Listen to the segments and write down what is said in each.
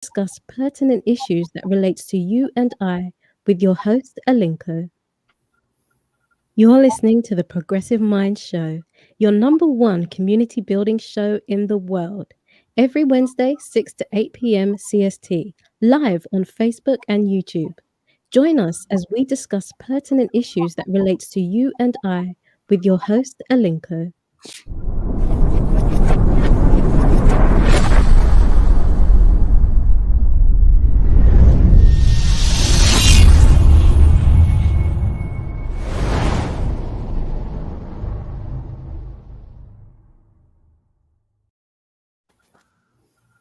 discuss pertinent issues that relates to you and I with your host, Alinko. You're listening to the Progressive Mind Show, your number one community building show in the world. Every Wednesday, 6 to 8 p.m. CST, live on Facebook and YouTube. Join us as we discuss pertinent issues that relates to you and I with your host, Alinko.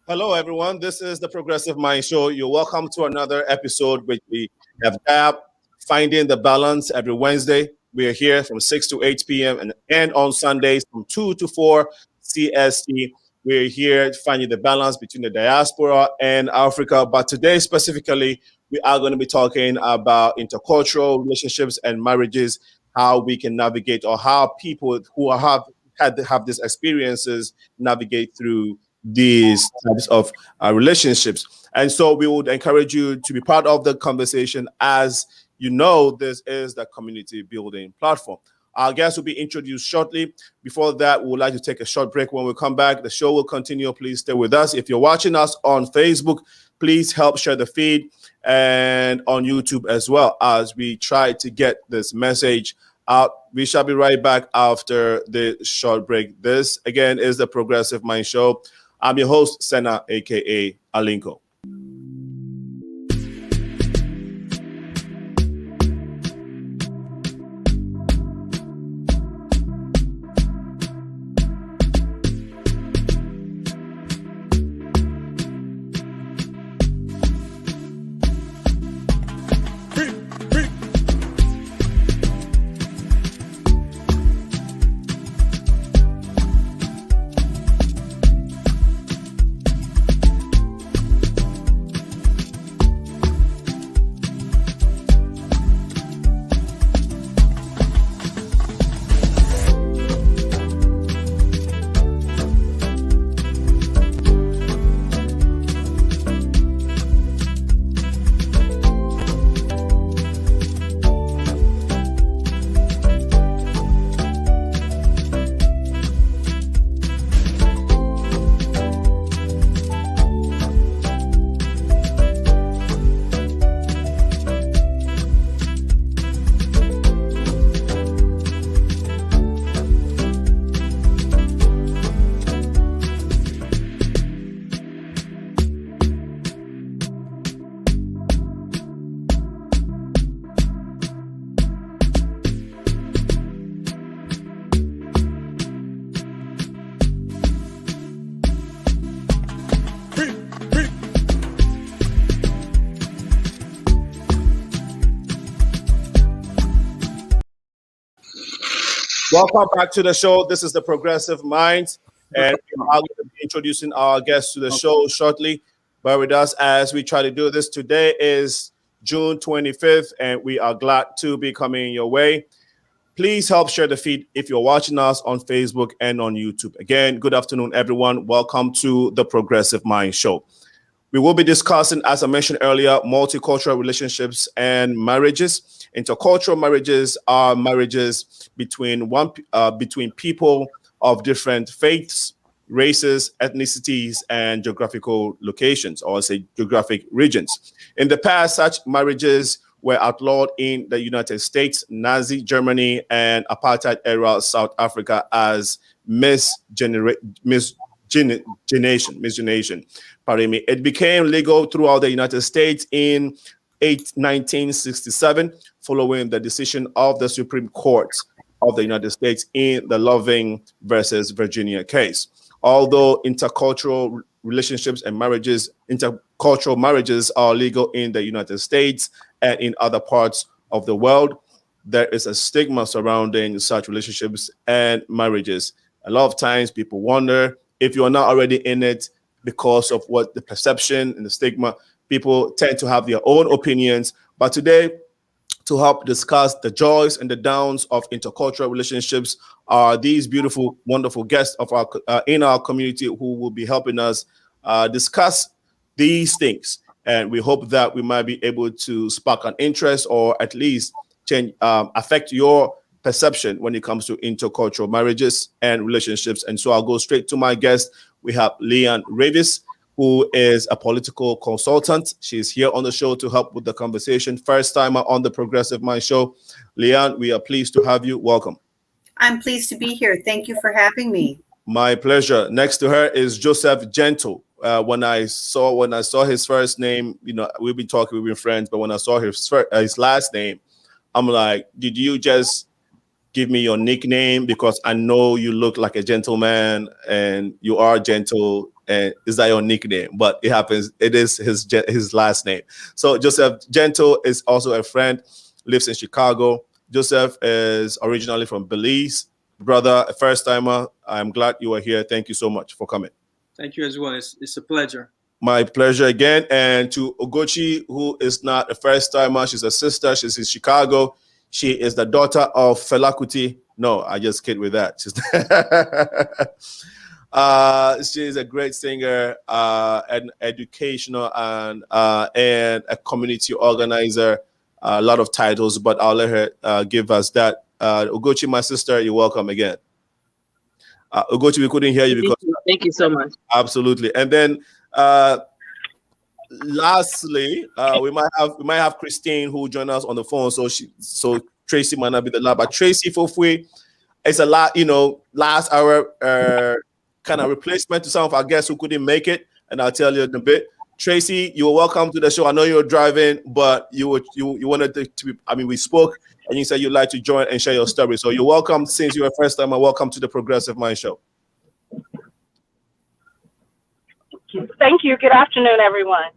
Hello, everyone. This is the Progressive Mind Show. You're welcome to another episode which we have tabbed Finding the Balance every Wednesday. We are here from 6 to 8 p.m. and on Sundays from 2 to 4 CST. We're here finding the balance between the diaspora and Africa. But today, specifically, we are going to be talking about intercultural relationships and marriages, how we can navigate, or how people who have these experiences navigate through these types of relationships. And so we would encourage you to be part of the conversation. As you know, this is the community building platform. Our guests will be introduced shortly. Before that, we would like to take a short break. When we come back, the show will continue. Please stay with us. If you're watching us on Facebook, please help share the feed, and on YouTube as well, as we try to get this message out. We shall be right back after the short break. This, again, is the Progressive Mind Show. I'm your host, Sena, aka Alinko. Welcome back to the show. This is the Progressive Minds, and we are going to be introducing our guests to the show shortly. Bear with us as we try to do this. Today is June 25th, and we are glad to be coming your way. Please help share the feed if you're watching us on Facebook and on YouTube. Again, good afternoon, everyone. Welcome to the Progressive Mind Show. We will be discussing, as I mentioned earlier, multicultural relationships and marriages. Intercultural marriages are marriages between people of different faiths, races, ethnicities, and geographical locations, or say geographic regions. In the past, such marriages were outlawed in the United States, Nazi Germany, and apartheid era South Africa as miscegenation. Pardon me. It became legal throughout the United States in 1967, following the decision of the Supreme Court of the United States in the Loving versus Virginia case. Although intercultural relationships and intercultural marriages are legal in the United States and in other parts of the world, there is a stigma surrounding such relationships and marriages. A lot of times people wonder if you're not already in it, because of what the perception and the stigma, people tend to have their own opinions. But today, to help discuss the joys and the downs of intercultural relationships are these beautiful, wonderful guests of our in our community who will be helping us discuss these things. And we hope that we might be able to spark an interest or at least change, affect your perception when it comes to intercultural marriages and relationships. And so I'll go straight to my guest. We have LEEANN Reyes, who is a political consultant. She's here on the show to help with the conversation. First timer on the Progressive Mind Show. LEEANN, we are pleased to have you. Welcome. I'm pleased to be here. Thank you for having me. My pleasure. Next to her is Joseph Gentle. When I saw his first name, we've been talking, we've been friends, but when I saw his last name, I'm like, did you just give me your nickname? Because I know you look like a gentleman and you are gentle. And is that your nickname? But it happens, it is his last name. So Joseph Gentle is also a friend, lives in Chicago. Joseph is originally from Belize. Brother, a first timer. I'm glad you are here. Thank you so much for coming. Thank you as well. It's a pleasure. My pleasure again. And to Ugochi, who is not a first timer, she's a sister. She's in Chicago. She is the daughter of Fela Kuti. No, I just kid with that. She's a great singer, an educational and a community organizer. A lot of titles, but I'll let her give us that. Ugochi, my sister, you're welcome again. Ugochi, we couldn't hear you because. Thank you so much. Absolutely. And then lastly, we might have Christine who joined us on the phone. So Tracy might not be the last, but Tracy Fofwe is a lot, last hour kind of replacement to some of our guests who couldn't make it. And I'll tell you in a bit. Tracy, you were welcome to the show. I know you were driving, but you wanted to be, we spoke and you said you'd like to join and share your story. So you're welcome. Since you're a first timer, welcome to the Progressive Mind Show. Thank you. Good afternoon, everyone.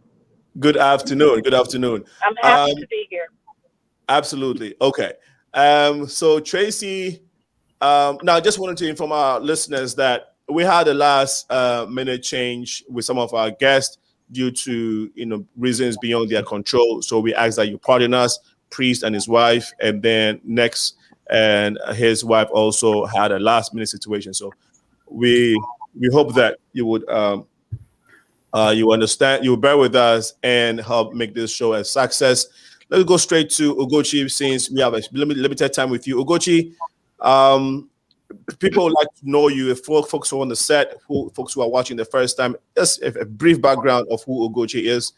Good afternoon. Good afternoon. I'm happy to be here. Absolutely. Okay. So Tracy, now I just wanted to inform our listeners that we had a last minute change with some of our guests due to reasons beyond their control. So we ask that you pardon us, Priest and his wife, and then Next and his wife also had a last minute situation. So we hope that you would you understand, you bear with us and help make this show a success. Let's go straight to Ugochi since we have a limited time with you. Ugochi, people would like to know you. If folks who are on the set, folks who are watching the first time, just a brief background of who Ugochi is,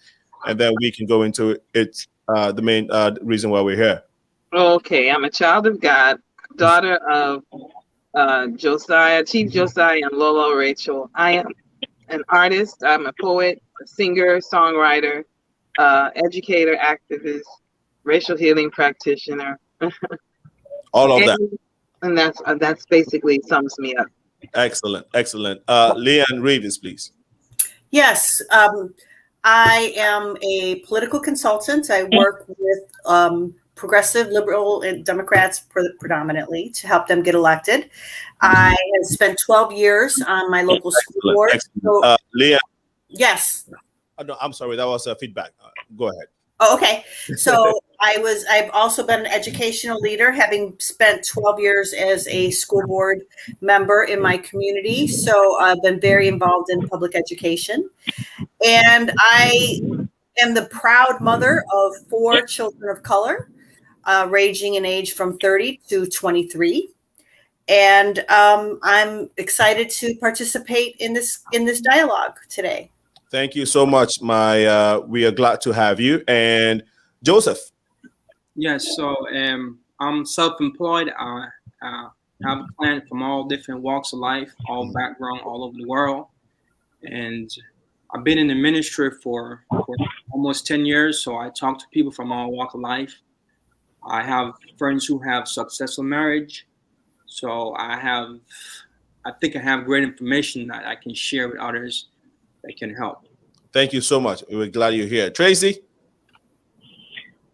and then we can go into it, the main reason why we're here. Okay, I'm a child of God, daughter of Chief Josiah and Lola Rachel. I am an artist. I'm a poet, a singer, songwriter, educator, activist, racial healing practitioner. All of that. And that's basically sums me up. Excellent. LEEANN Reyes, please. Yes, I am a political consultant. I work with progressive, liberal, and Democrats predominantly to help them get elected. I have spent 12 years on my local school board. So, LEEANN. Yes. No, I'm sorry, that was feedback. Go ahead. Oh, okay. So I've also been an educational leader, having spent 12 years as a school board member in my community. So I've been very involved in public education. And I am the proud mother of 4 children of color, ranging in age from 30 to 23. And I'm excited to participate in this dialogue today. Thank you so much. We are glad to have you. And Joseph. Yes, so I'm self-employed. I have a client from all different walks of life, all background, all over the world. And I've been in the ministry for almost 10 years. So I talk to people from all walks of life. I have friends who have successful marriage. So I think I have great information that I can share with others that can help. Thank you so much. We're glad you're here. Tracy?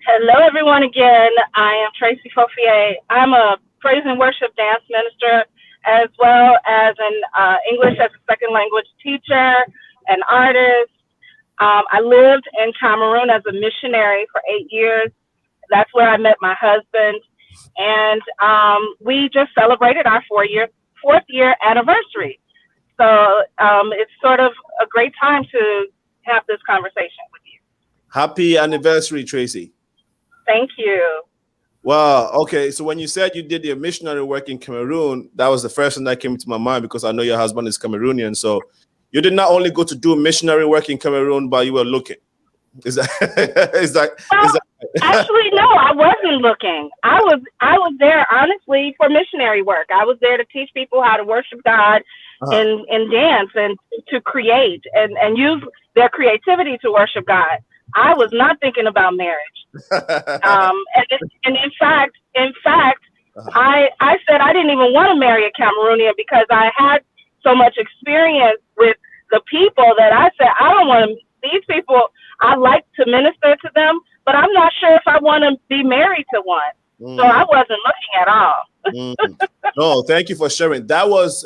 Hello, everyone, again. I am Tracy Fofwe. I'm a praise and worship dance minister, as well as an English as a second language teacher, an artist. I lived in Cameroon as a missionary for 8 years. That's where I met my husband. And we just celebrated our fourth year anniversary. So it's sort of a great time to have this conversation with you. Happy anniversary, Tracy. Thank you. Wow. Okay. So when you said you did your missionary work in Cameroon, that was the first thing that came to my mind because I know your husband is Cameroonian. So you did not only go to do missionary work in Cameroon, but you were looking. Is that Actually, no, I wasn't looking. I was there honestly for missionary work. I was there to teach people how to worship God and dance and to create and use their creativity to worship God. I was not thinking about marriage. And in fact, I said I didn't even want to marry a Cameroonian because I had so much experience with the people that I said I don't want to. These people, I like to minister to them, but I'm not sure if I want to be married to one. So I wasn't looking at all. No, thank you for sharing. That was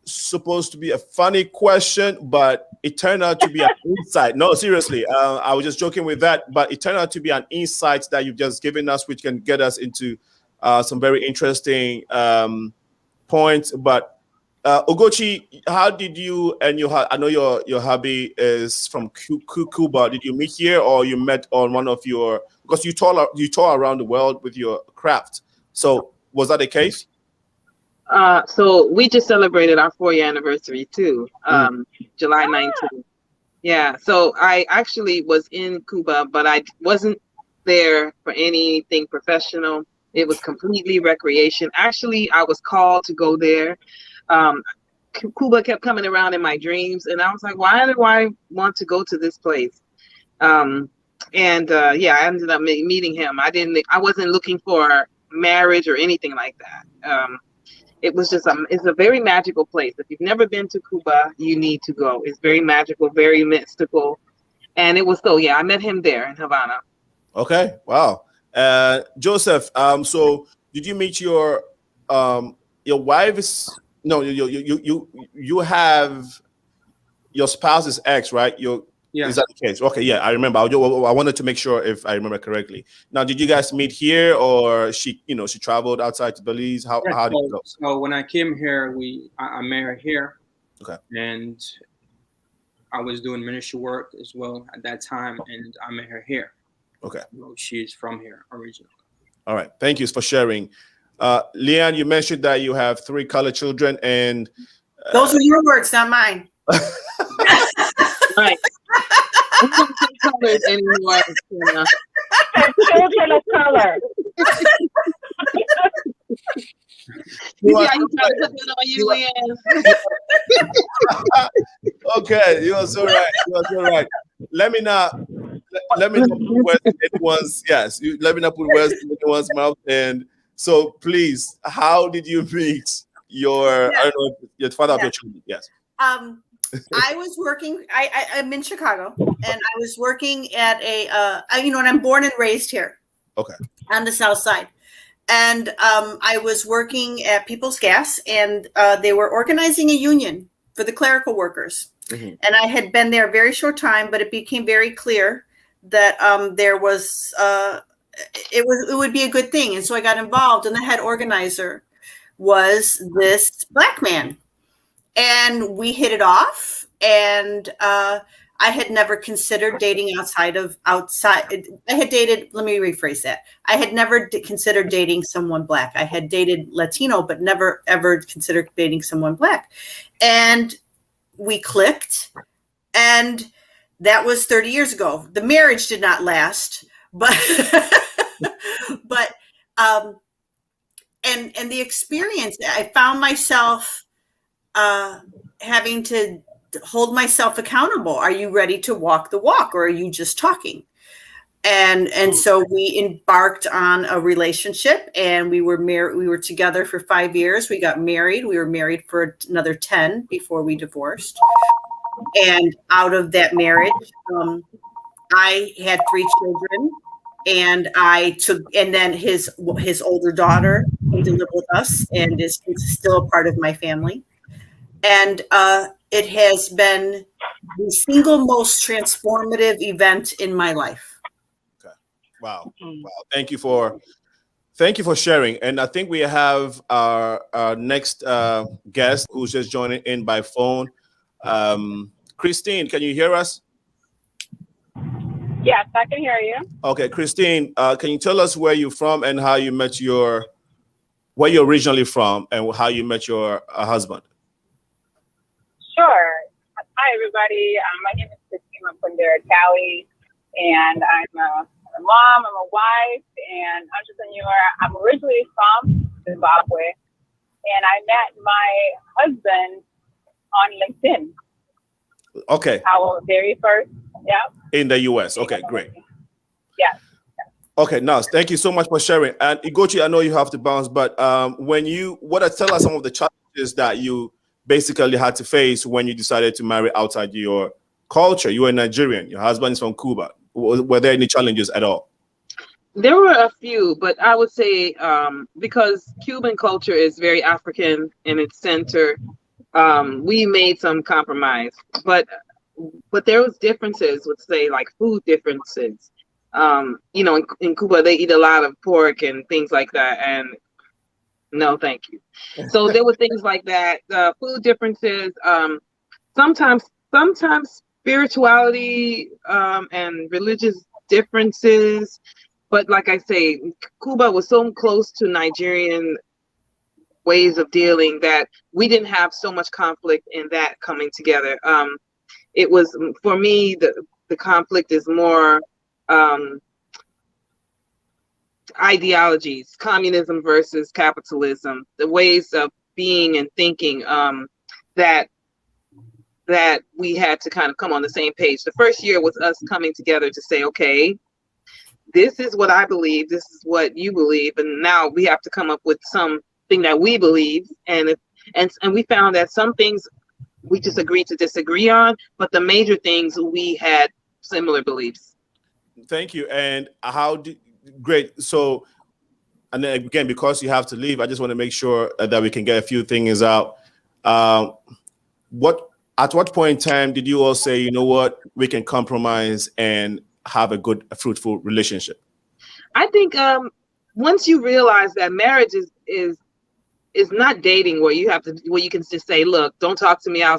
supposed to be a funny question, but it turned out to be an insight. No, seriously, I was just joking with that, but it turned out to be an insight that you've just given us, which can get us into some very interesting points. But Ugochi, how did you and I know your hubby is from Cuba. Did you meet here, or you met on one of your? Because you tour around the world with your craft. So was that the case? So we just celebrated our 4-year anniversary too, July 19th. Yeah. So I actually was in Cuba, but I wasn't there for anything professional. It was completely recreation. Actually, I was called to go there. Cuba kept coming around in my dreams, and I was like, why do I want to go to this place? Yeah, I ended up meeting him. I wasn't looking for marriage or anything like that. It was just it's a very magical place. If you've never been to Cuba, you need to go. It's very magical, very mystical, and it was I met him there in Havana. Okay, wow. Joseph, so did you meet your wife's? No, you have your spouse's ex, right? Is that the case? Okay, yeah, I remember. I wanted to make sure if I remember correctly. Now, did you guys meet here, or she traveled outside to Belize? How did it go? So when I came here, I met her here. Okay. And I was doing ministry work as well at that time, and I met her here. Okay. So she's from here originally. All right. Thank you for sharing. LEEANN, you mentioned that you have 3 colored children, and those are your words, not mine. Right. I don't say colors anymore. Children of color. Okay, you are so right. You are so right. Let me not put words in anyone's let me not put words in anyone's mouth. And so please, how did you meet your your father of your children? Yes. I was working. I'm in Chicago, and I was working at and I'm born and raised here. Okay. On the South Side, and I was working at People's Gas, and they were organizing a union for the clerical workers. Mm-hmm. And I had been there a very short time, but it became very clear that there was it would be a good thing, and so I got involved. And the head organizer was this Black man. And we hit it off, and I had never considered dating outside. I had dated, let me rephrase that. I had never considered dating someone Black. I had dated Latino, but never, ever considered dating someone Black. And we clicked, and that was 30 years ago. The marriage did not last, but, and the experience, I found myself having to hold myself accountable. Are you ready to walk the walk, or are you just talking? And so we embarked on a relationship, and we were married. We were together for 5 years. We got married. We were married for another 10 before we divorced. And out of that marriage, I had 3 children, and then his older daughter came to live with us, and is still a part of my family. And it has been the single most transformative event in my life. Okay. Wow. Wow. Thank you for sharing. And I think we have our next guest who's just joining in by phone. Christine, can you hear us? Yes, I can hear you. Okay, Christine, can you tell us where you're from and how you met where you're originally from and how you met your husband? Sure. Hi, everybody. My name is Christina Pundera Cowie, and I'm a mom, I'm a wife, and entrepreneur. I'm originally from Zimbabwe, and I met my husband on LinkedIn. Okay. Our very first, yeah. In the US. Okay, great. Yes. Okay, now thank you so much for sharing. And Igochi, I know you have to bounce, but tell us some of the challenges that you basically had to face when you decided to marry outside your culture. You were Nigerian, your husband is from Cuba. Were there any challenges at all? There were a few, but I would say because Cuban culture is very African in its center, we made some compromise. But there was differences with, say, like food differences. You know, in Cuba, they eat a lot of pork and things like that. And no, thank you. So there were things like that, food differences, sometimes spirituality and religious differences. But like I say, Cuba was so close to Nigerian ways of dealing that we didn't have so much conflict in that coming together. It was, for me, the conflict is more ideologies, communism versus capitalism, the ways of being and thinking that we had to kind of come on the same page. The first year was us coming together to say, okay, this is what I believe, this is what you believe, and now we have to come up with something that we believe. And we found that some things we just agreed to disagree on, but the major things we had similar beliefs. Thank you. And great. So, and then again, because you have to leave, I just want to make sure that we can get a few things out. At what point in time did you all say, you know what, we can compromise and have a good, fruitful relationship? I think once you realize that marriage is not dating where you can just say, look, don't talk to me, I'll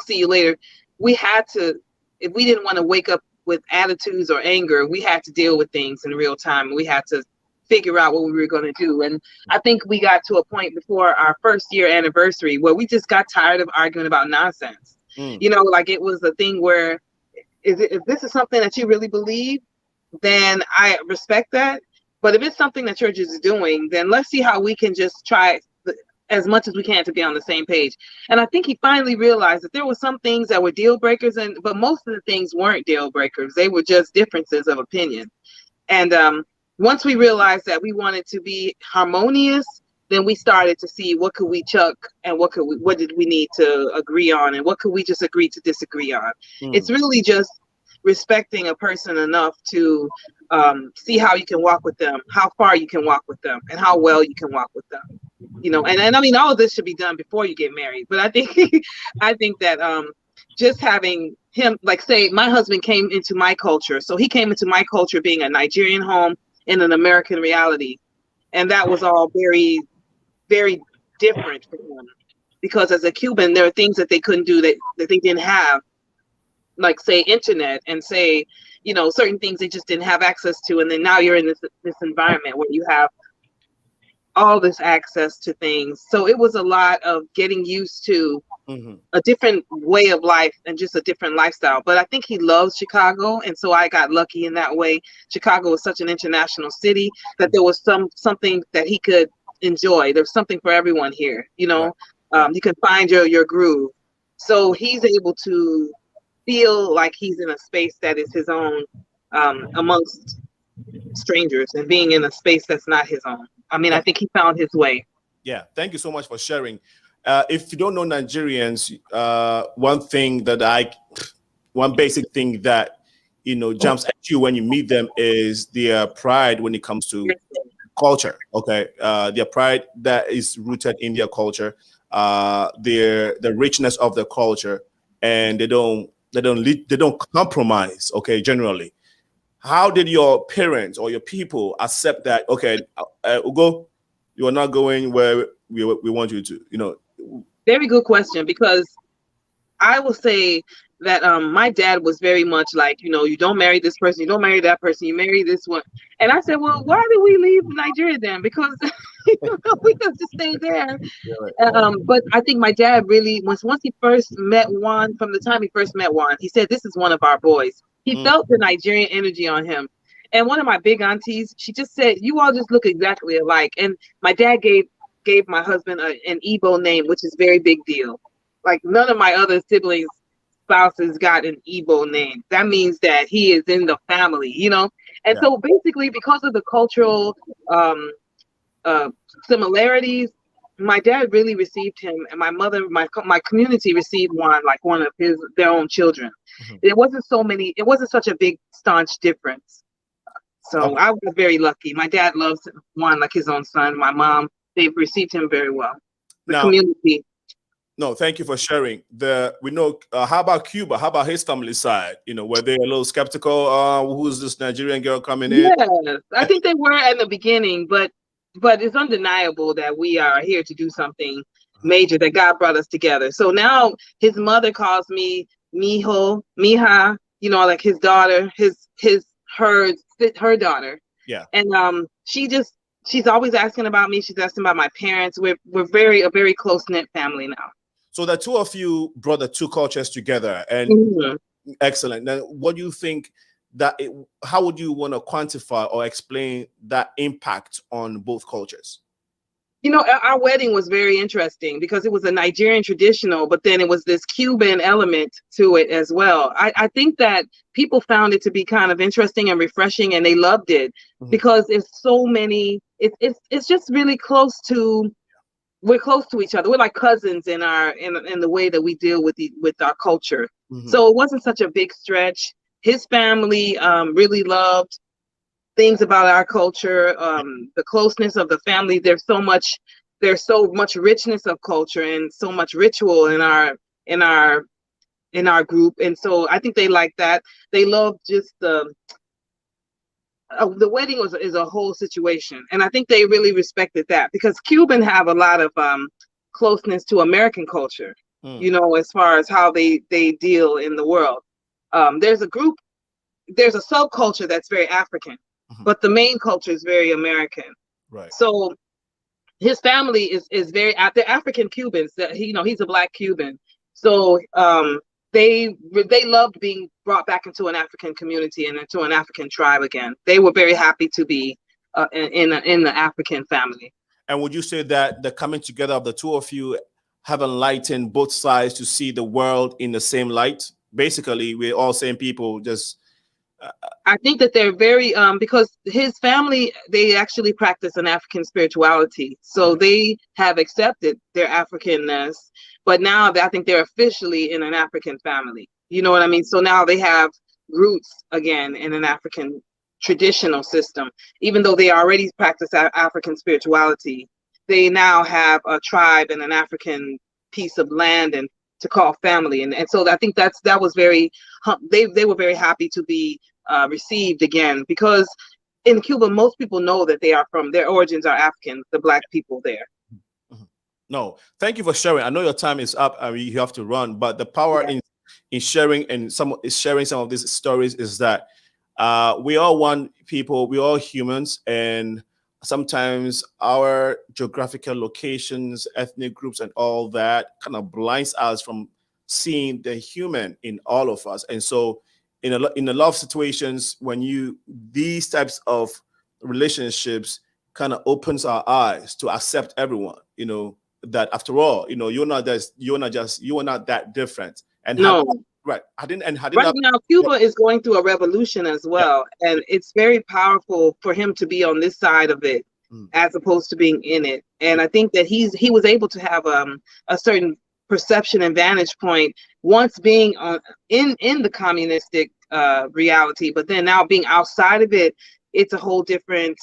see you later. We had to, if we didn't want to wake up with attitudes or anger, we had to deal with things in real time. We had to figure out what we were going to do. And I think we got to a point before our first year anniversary where we just got tired of arguing about nonsense. You know, like it was a thing where if this is something that you really believe, then I respect that. But if it's something that you're just doing, then let's see how we can just try as much as we can to be on the same page. And I think he finally realized that there were some things that were deal breakers, but most of the things weren't deal breakers. They were just differences of opinion. And once we realized that we wanted to be harmonious, then we started to see what could we chuck and what did we need to agree on and what could we just agree to disagree on. It's really just respecting a person enough to see how you can walk with them, how far you can walk with them, and how well you can walk with them. You know, and I mean, all of this should be done before you get married. But I think that just having him, like, say, my husband came into my culture, so he came into my culture being a Nigerian home in an American reality, and that was all very, very different for him. Because as a Cuban, there are things that they couldn't do that they didn't have, like, say, internet, and say, you know, certain things they just didn't have access to. And then now you're in this environment where you have all this access to things. So it was a lot of getting used to a different way of life and just a different lifestyle. But I think he loves Chicago, and so I got lucky in that way. Chicago is such an international city that there was something that he could enjoy. There's something for everyone here, you know. You can find your groove. So he's able to feel like he's in a space that is his own amongst strangers, and being in a space that's not his own. I mean, I think he found his way. Yeah, thank you so much for sharing. If you don't know Nigerians, one basic thing that, you know, jumps at you when you meet them is their pride when it comes to culture. Okay, their pride that is rooted in their culture, the richness of the culture, and they don't compromise. Okay, generally. How did your parents or your people accept that? Okay, Ugo, you are not going where we want you to. You know. Very good question, because I will say my dad was very much like, you know, you don't marry this person, you don't marry that person, you marry this one. And I said, well, why did we leave Nigeria then? Because you know, we could just stay there. But I think my dad really, once he first met Juan, from the time he first met Juan, he said, this is one of our boys. He felt the Nigerian energy on him. And one of my big aunties, she just said, you all just look exactly alike. And my dad gave my husband an Igbo name, which is very big deal. Like none of my other siblings' spouses got an Igbo name. That means that he is in the family, you know? And so basically, because of the cultural similarities, my dad really received him, and my mother, my community received Juan like one of their own children. It wasn't such a big staunch difference. So I was very lucky. My dad loves Juan like his own son. My mom, they've received him very well. The community. No, thank you for sharing. We know. How about Cuba? How about his family side? You know, were they a little skeptical? Who's this Nigerian girl coming in? Yes, I think they were in the beginning, but it's undeniable that we are here to do something major, that God brought us together. So now his mother calls me Mijo, Mija, you know, like his daughter, her daughter. Yeah. And she's always asking about me. She's asking about my parents. We're a very close-knit family now. So the two of you brought the two cultures together, and excellent. Now, what do you think how would you want to quantify or explain that impact on both cultures? You know, our wedding was very interesting because it was a Nigerian traditional, but then it was this Cuban element to it as well. I think that people found it to be kind of interesting and refreshing, and they loved it because it's so many. It's just really close to. We're close to each other. We're like cousins in the way that we deal with our culture. So it wasn't such a big stretch. His family really loved things about our culture, the closeness of the family. There's so much richness of culture and so much ritual in our group. And so I think they like that. They love just the wedding is a whole situation. And I think they really respected that because Cuban have a lot of closeness to American culture, you know, as far as how they deal in the world. There's a subculture that's very African, but the main culture is very American. Right. So his family is very, they're African Cubans. He's a Black Cuban. So they loved being brought back into an African community and into an African tribe again. They were very happy to be in the African family. And would you say that the coming together of the two of you have enlightened both sides to see the world in the same light? Basically, we're all same people, just I think that they're very because his family, they actually practice an African spirituality, so they have accepted their Africanness, but now I think they're officially in an African family. You know what I mean? So now they have roots again in an African traditional system. Even though they already practice African spirituality, they now have a tribe and an African piece of land and to call family. And so I think that was very, they were very happy to be received again, because in Cuba, most people know that their origins are African, the Black people there. No, thank you for sharing. I know your time is up and you have to run, but the power in sharing some of these stories is that we all one people, we all humans, and sometimes our geographical locations, ethnic groups, and all that kind of blinds us from seeing the human in all of us. And so in a lot of situations, when these types of relationships kind of opens our eyes to accept everyone, you know, that after all, you know, you're not that different. And no. Right now, Cuba is going through a revolution as well, and it's very powerful for him to be on this side of it as opposed to being in it. And I think that he was able to have a certain perception and vantage point once being in the communistic reality, but then now being outside of it, it's a whole different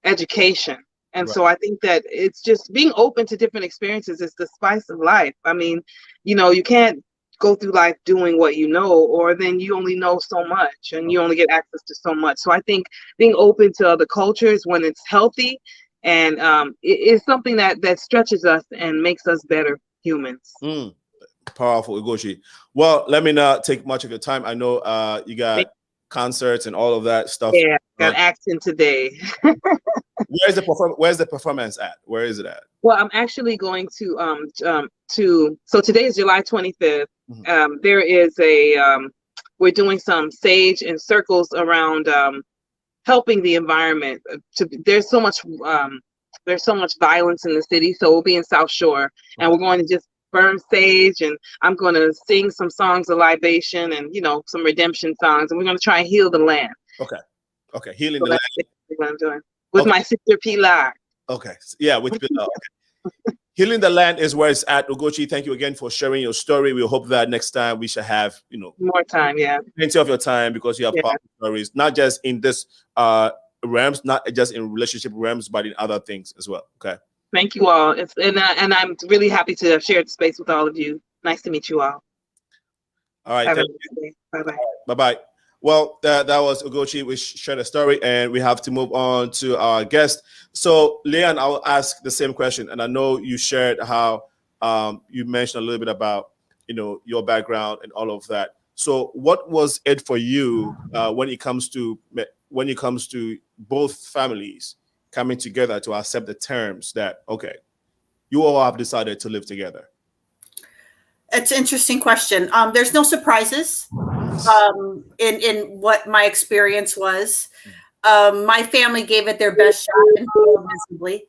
education. And so I think that it's just being open to different experiences is the spice of life. I mean, you know, you can't go through life doing what you know, or then you only know so much and you only get access to so much. So I think being open to other cultures when it's healthy and it is something that stretches us and makes us better humans. Powerful, Ugochi. Well, let me not take much of your time. I know you got concerts and all of that stuff. Yeah, got action today. Where's the performance at? Where is it at? Well, I'm actually going to so today is July 25th. There is we're doing some sage and circles around helping the environment. There's so much violence in the city, so we'll be in South Shore, and we're going to just burn sage, and I'm going to sing some songs of libation and some redemption songs, and we're going to try and heal the land. Okay, healing the land. That's what I'm doing with my sister Pilar. Okay, yeah, with Pilar. Okay. Healing the land is where it's at. Ugochi, thank you again for sharing your story. We hope that next time we shall have more time. Yeah, plenty of your time, because you have powerful stories, not just in this realms, not just in relationship realms, but in other things as well. Okay. Thank you all. And I'm really happy to have shared space with all of you. Nice to meet you all. All right. Thank you. Bye-bye. Bye-bye. Well, that was Ugochi. We shared a story, and we have to move on to our guest. So, LEEANN, I'll ask the same question. And I know you shared how you mentioned a little bit about, your background and all of that. So what was it for you when it comes to both families coming together to accept the terms that, okay, you all have decided to live together? It's an interesting question. There's no surprises in what my experience was. My family gave it their best shot and failed miserably.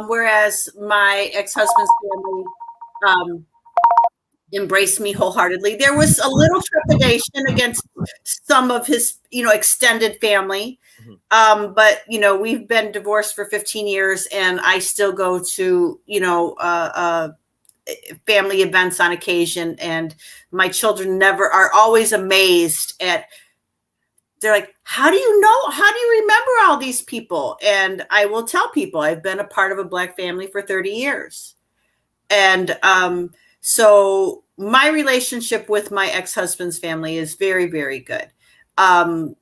Whereas my ex-husband's family embraced me wholeheartedly. There was a little trepidation against some of his, extended family. But, we've been divorced for 15 years, and I still go to, family events on occasion. And my children are always amazed they're like, how do you know? How do you remember all these people? And I will tell people I've been a part of a Black family for 30 years. And so my relationship with my ex-husband's family is very, very good. The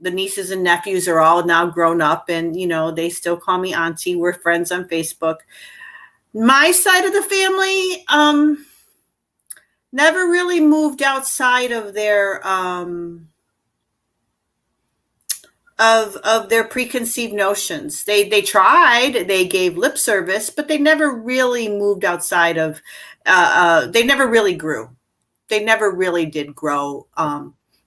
nieces and nephews are all now grown up, and, they still call me auntie. We're friends on Facebook. My side of the family never really moved outside of their of their preconceived notions. They tried, they gave lip service, but they never really moved outside of, they never really grew. They never really did grow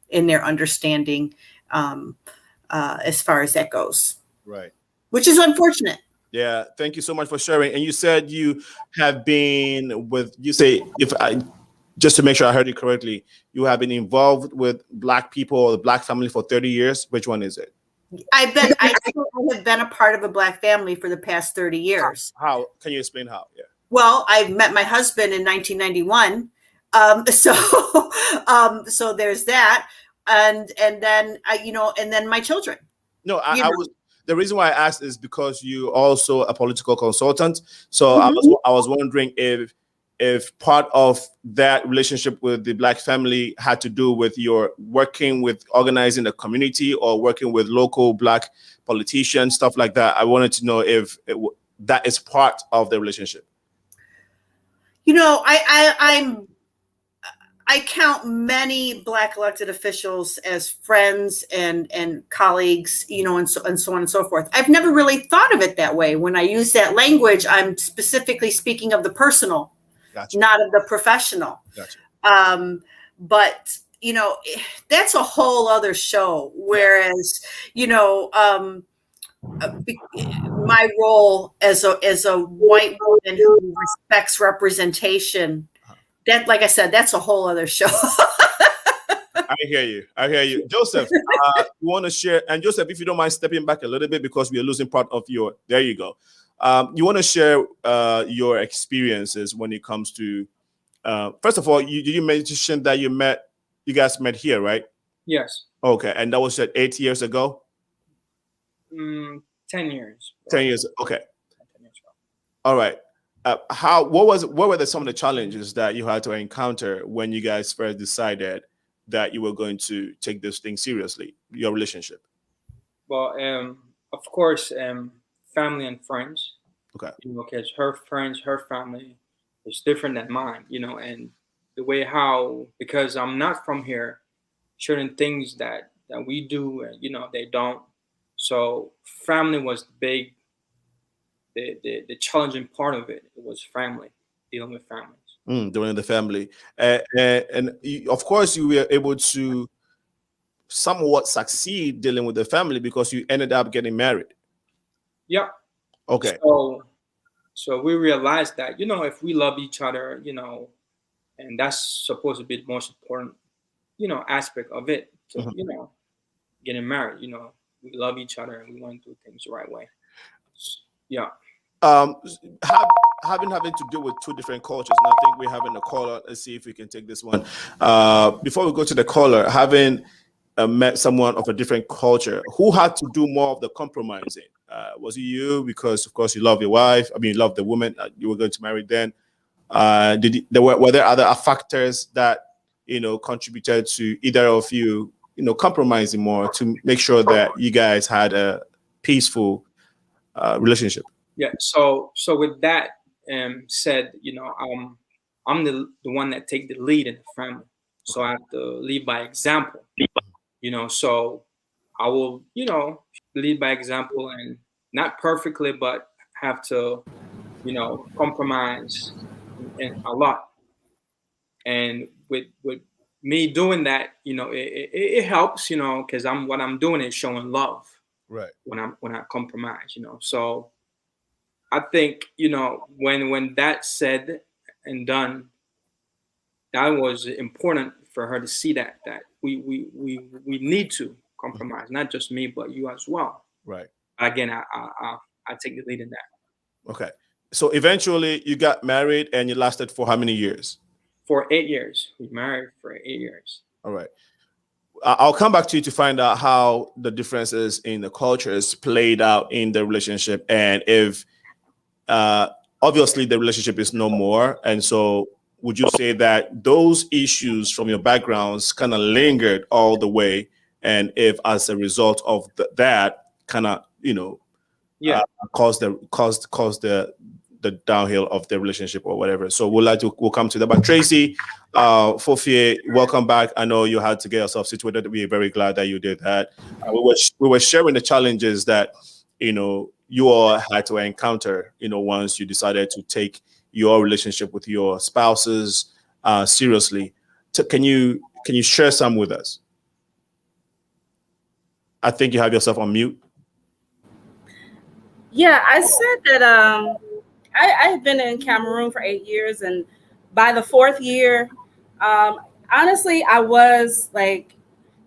in their understanding as far as that goes. Right. Which is unfortunate. Yeah. Thank you so much for sharing. And you said you have been just to make sure I heard you correctly, you have been involved with Black people or the Black family for 30 years. Which one is it? I have been a part of a Black family for the past 30 years. How? Can you explain how? Yeah. Well, I met my husband in 1991. So there's that. And then, and then my children. No, the reason why I asked is because you also a political consultant. So I was wondering if part of that relationship with the Black family had to do with your working with organizing the community or working with local Black politicians, stuff like that. I wanted to know if that is part of the relationship. I count many Black elected officials as friends and colleagues, and so on and so forth. I've never really thought of it that way. When I use that language, I'm specifically speaking of the personal. Gotcha. Not of the professional. Gotcha. But, that's a whole other show. Whereas, my role as a white woman who respects representation, that, like I said, that's a whole other show. I hear you. Joseph, you want to share? And Joseph, if you don't mind stepping back a little bit, because we are losing part of there you go. You want to share your experiences when it comes to, first of all, you mentioned that you guys met here, right? Yes. Okay. And that was 8 years ago? 10 years. 10 years. Okay. 10 years ago. All right. What were some of the challenges that you had to encounter when you guys first decided that you were going to take this thing seriously, your relationship? Well, of course, family and friends. Okay. Because her friends, her family it's different than mine, you know, and the way how, because I'm not from here, certain things that we do, you know, they don't. So family was the challenging part of it. It was family, dealing with families. Dealing with the family, and of course you were able to somewhat succeed dealing with the family because you ended up getting married. Yeah. Okay. So we realized that, you know, if we love each other, you know, and that's supposed to be the most important, you know, aspect of it. So, you know, getting married, you know, we love each other and we want to do things the right way. Yeah. Having to deal with two different cultures, and I think we're having a caller. Let's see if we can take this one. Before we go to the caller, having met someone of a different culture, who had to do more of the compromising? Was it you? Because of course you love your wife. I mean, you love the woman you were going to marry then. Were there other factors that, you know, contributed to either of you, you know, compromising more to make sure that you guys had a peaceful relationship? Yeah. So with that said, you know, I'm the one that take the lead in the family. So I have to lead by example, you know, so I will, you know, lead by example, and not perfectly, but have to, you know, compromise in a lot. And with me doing that, you know, it helps, you know, because what I'm doing is showing love. Right. When I compromise, you know. So I think, you know, when that's said and done, that was important for her to see that we need to compromise, not just me, but you as well. Right. Again, I take the lead in that. Okay. So eventually you got married and you lasted for how many years? For 8 years. We married for 8 years. All right. I'll come back to you to find out how the differences in the cultures played out in the relationship, and if obviously the relationship is no more. And so would you say that those issues from your backgrounds kind of lingered all the way? And if as a result of that kind of, you know, caused the downhill of the relationship or whatever. So we'll come to that. But Tracy, Fofie, welcome back. I know you had to get yourself situated. We're very glad that you did that. We were sharing the challenges that, you know, you all had to encounter, you know, once you decided to take your relationship with your spouses seriously. Can you share some with us? I think you have yourself on mute. Yeah, I said that I've been in Cameroon for 8 years, and by the 4th year, honestly, I was like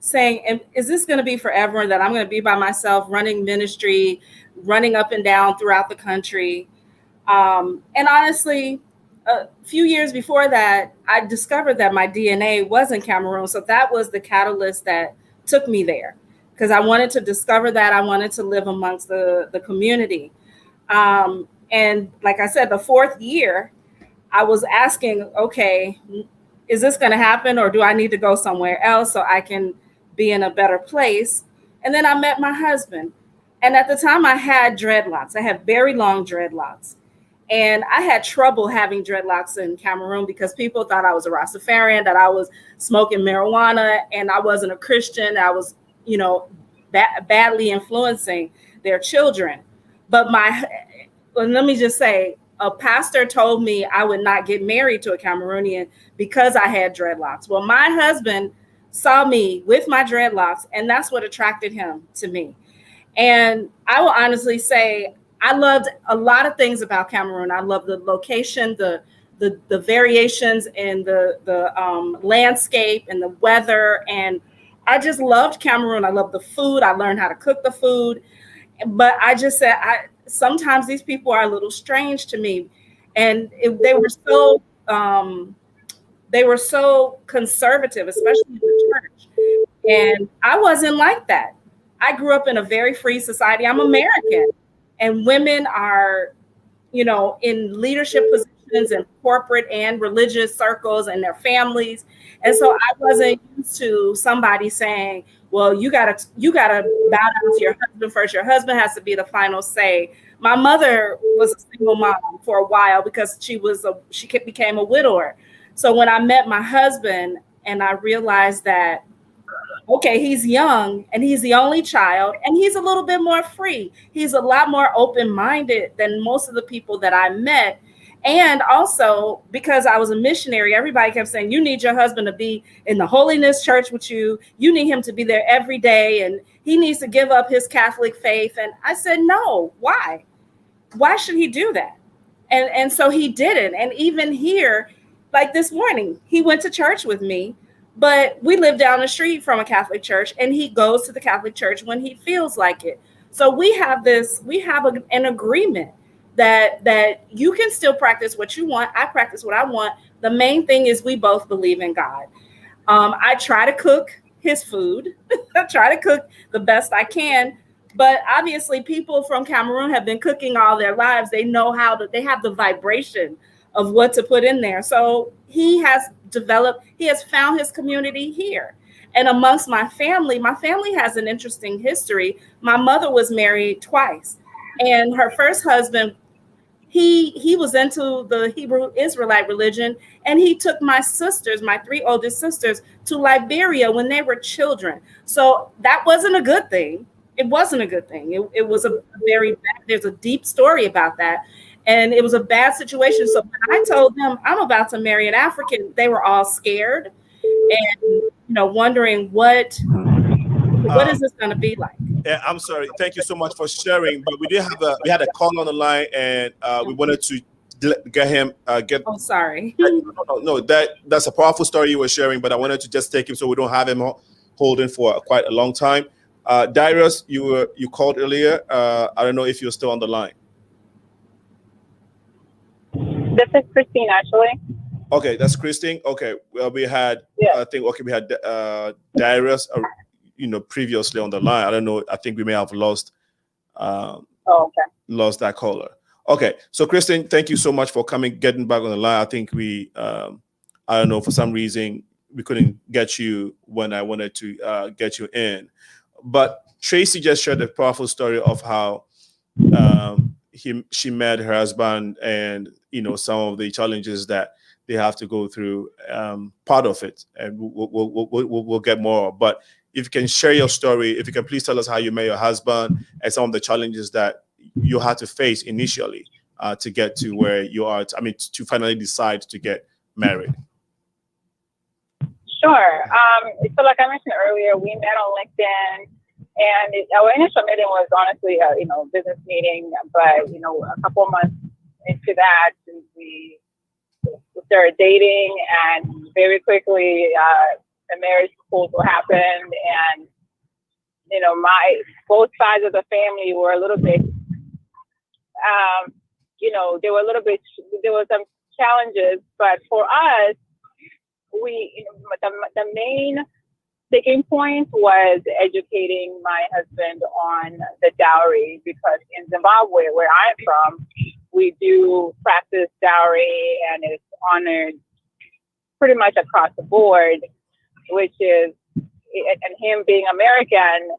saying, is this going to be forever, that I'm going to be by myself running ministry, running up and down throughout the country? And honestly, a few years before that, I discovered that my DNA was in Cameroon. So that was the catalyst that took me there, because I wanted to discover that. I wanted to live amongst the community. And like I said, the 4th year, I was asking, okay, is this going to happen, or do I need to go somewhere else so I can be in a better place? And then I met my husband. And at the time I had dreadlocks. I had very long dreadlocks. And I had trouble having dreadlocks in Cameroon because people thought I was a Rastafarian, that I was smoking marijuana, and I wasn't a Christian. I was, you know, badly influencing their children. But let me just say, a pastor told me I would not get married to a Cameroonian because I had dreadlocks. Well, my husband saw me with my dreadlocks, and that's what attracted him to me. And I will honestly say, I loved a lot of things about Cameroon. I love the location, the variations in the landscape and the weather. And I just loved Cameroon. I loved the food. I learned how to cook the food. But I just said, sometimes these people are a little strange to me. And they were so conservative, especially in the church. And I wasn't like that. I grew up in a very free society. I'm American. And women are, you know, in leadership positions in corporate and religious circles and their families. And so I wasn't used to somebody saying, well, you gotta bow down to your husband first. Your husband has to be the final say My mother was a single mom for a while because she became a widower. So when I met my husband and I realized that, okay, he's young and he's the only child and he's a little bit more free. He's a lot more open-minded than most of the people that I met. And also because I was a missionary, everybody kept saying, you need your husband to be in the holiness church with you. You need him to be there every day. And he needs to give up his Catholic faith. And I said, no, why? Why should he do that? And so he didn't. And even here, like this morning, he went to church with me, but we live down the street from a Catholic church and he goes to the Catholic church when he feels like it. So we have an agreement that you can still practice what you want. I practice what I want. The main thing is we both believe in God. I try to cook his food. I try to cook the best I can. But obviously people from Cameroon have been cooking all their lives. They know they have the vibration of what to put in there. So he has found his community here. And amongst my family has an interesting history. My mother was married twice. And her first husband, he was into the Hebrew Israelite religion, and he took my 3 oldest sisters, to Liberia when they were children. So that wasn't a good thing. It wasn't a good thing. It was a very bad, there's a deep story about that. And it was a bad situation. So when I told them I'm about to marry an African, they were all scared and wondering what is this going to be like? Yeah, I'm sorry. Thank you so much for sharing. But we had a call on the line, and we wanted to get him. Oh, sorry. No, that's a powerful story you were sharing. But I wanted to just take him so we don't have him holding for quite a long time. Darius, you called earlier. I don't know if you're still on the line. This is Christine, actually. Okay, that's Christine. Okay, well, we had we had Darius, previously on the line. I don't know. I think we may have lost that caller. Okay, so Christine, thank you so much for getting back on the line. I think I don't know, for some reason we couldn't get you when I wanted to get you in. But Tracy just shared a powerful story of how she met her husband, and some of the challenges that they have to go through. Part of it, and we'll get more. But if you can share your story, if you can please tell us how you met your husband and some of the challenges that you had to face initially to get to where you are. To finally decide to get married. Sure. So like I mentioned earlier, we met on LinkedIn, and our initial meeting was honestly a business meeting. But a couple of months into that, we started dating, and very quickly a marriage proposal happened, and both sides of the family were a little bit, there were some challenges, but for us, the main sticking point was educating my husband on the dowry, because in Zimbabwe, where I'm from, we do practice dowry, and it's honored pretty much across the board, which is, and him being American,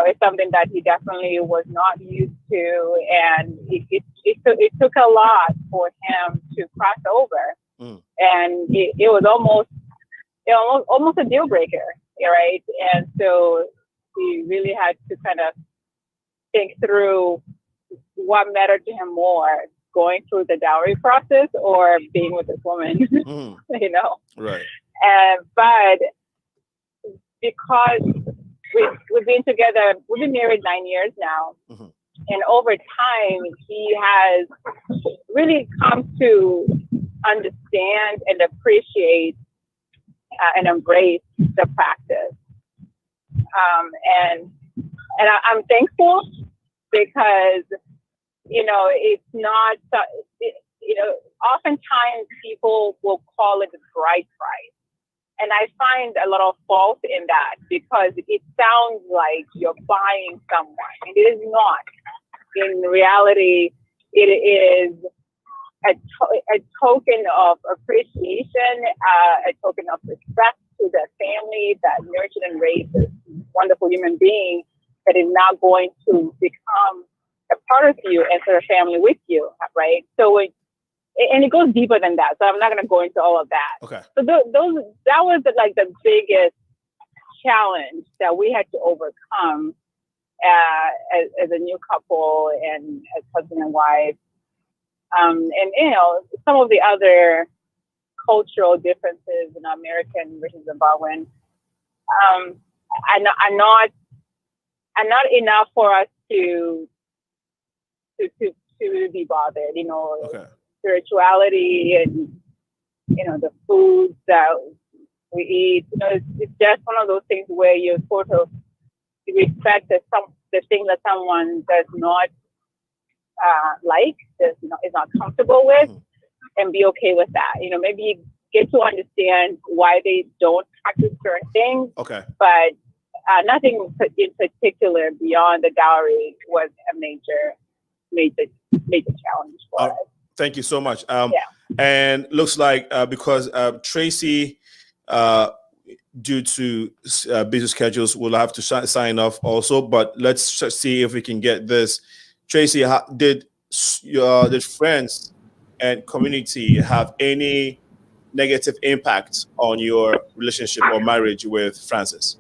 it's something that he definitely was not used to, and it took a lot for him to cross over, and it was almost a deal breaker, right? And so he really had to kind of think through what mattered to him more, going through the dowry process or being with this woman, Right. But because we've been together, we've been married 9 years now. Mm-hmm. And over time, he has really come to understand and appreciate and embrace the practice. And I'm thankful, because, it's not, oftentimes people will call it the bride price. And I find a lot of fault in that, because it sounds like you're buying someone, and it is not. In reality, it is a token of appreciation, a token of respect to the family that nurtured and raised this wonderful human being that is now going to become a part of you enter a family with you, right? So and it goes deeper than that. So I'm not going to go into all of that. Okay. So that was the biggest challenge that we had to overcome as a new couple and as husband and wife. And some of the other cultural differences in American versus Zimbabwean are not enough for us to be bothered. Okay. Spirituality and the foods that we eat. It's just one of those things where you sort of respect the thing that someone does not is not comfortable with, and be okay with that. Maybe you get to understand why they don't practice certain things. Okay. But nothing in particular beyond the dowry was a major challenge for us. Thank you so much. And looks like because Tracy, due to busy schedules, will have to sign off also. But let's see if we can get this. Tracy, did friends and community have any negative impact on your relationship or marriage with Francis?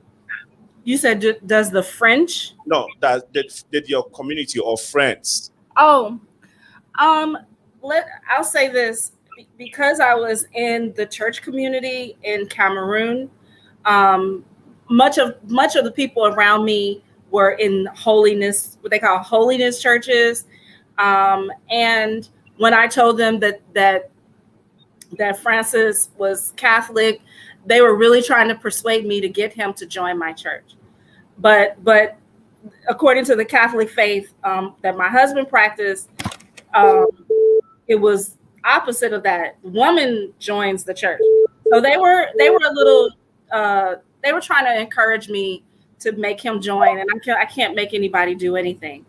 You said, does the French? No, did your community or friends? Oh, I'll say this, because I was in the church community in Cameroon. Much of the people around me were in holiness, what they call holiness churches. And when I told them that Francis was Catholic, they were really trying to persuade me to get him to join my church. But according to the Catholic faith that my husband practiced, it was opposite of that. The woman joins the church. So they were a little, they were trying to encourage me to make him join, and I can't make anybody do anything.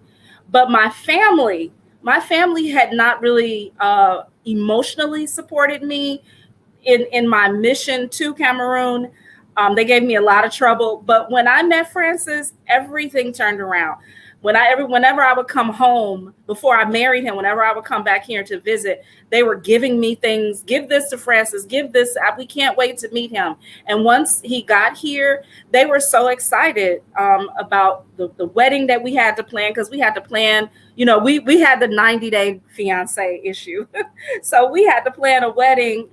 But my family had not really emotionally supported me in my mission to Cameroon. They gave me a lot of trouble. But when I met Francis, everything turned around. Whenever I would come home, before I married him, whenever I would come back here to visit, they were giving me things. Give this to Francis, give this. We can't wait to meet him. And once he got here, they were so excited about the wedding that we had to plan, because we had to plan, we had the 90-day fiance issue. So we had to plan a wedding,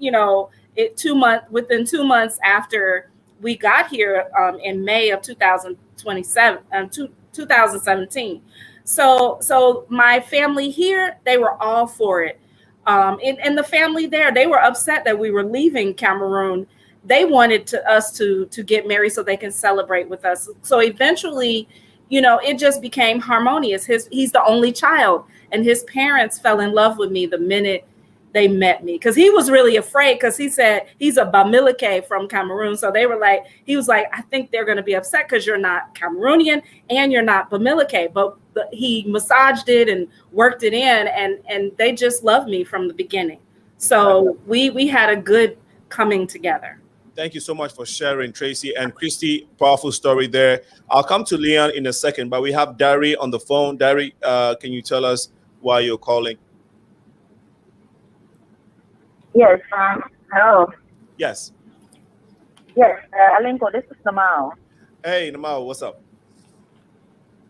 within 2 months after we got here in May of 2017. So my family here, they were all for it. And the family there, they were upset that we were leaving Cameroon. They wanted us to get married so they can celebrate with us. So eventually, it just became harmonious. He's the only child, and his parents fell in love with me the minute they met me, because he was really afraid, because he said he's a Bamileke from Cameroon. So he was like, I think they're going to be upset because you're not Cameroonian and you're not Bamileke. But he massaged it and worked it in, and they just loved me from the beginning. So we had a good coming together. Thank you so much for sharing, Tracy and Christy. Powerful story there. I'll come to Leanne in a second, but we have Dari on the phone. Dari, can you tell us why you're calling? Yes, hello. Yes. Yes, Alinko, this is Namal. Hey, Namal, what's up?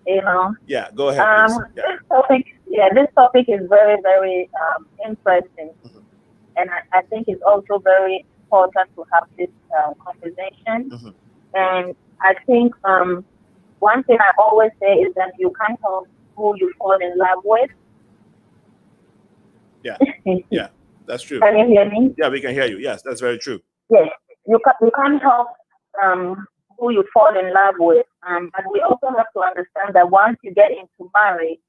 Yeah, go ahead, please. This topic is very, very interesting. Mm-hmm. And I think it's also very important to have this conversation. Mm-hmm. And I think one thing I always say is that you can't help who you fall in love with. Yeah, yeah. That's true. Can you hear me? Yeah, we can hear you. Yes, that's very true. Yes, you can't help who you fall in love with. But we also have to understand that once you get into marriage,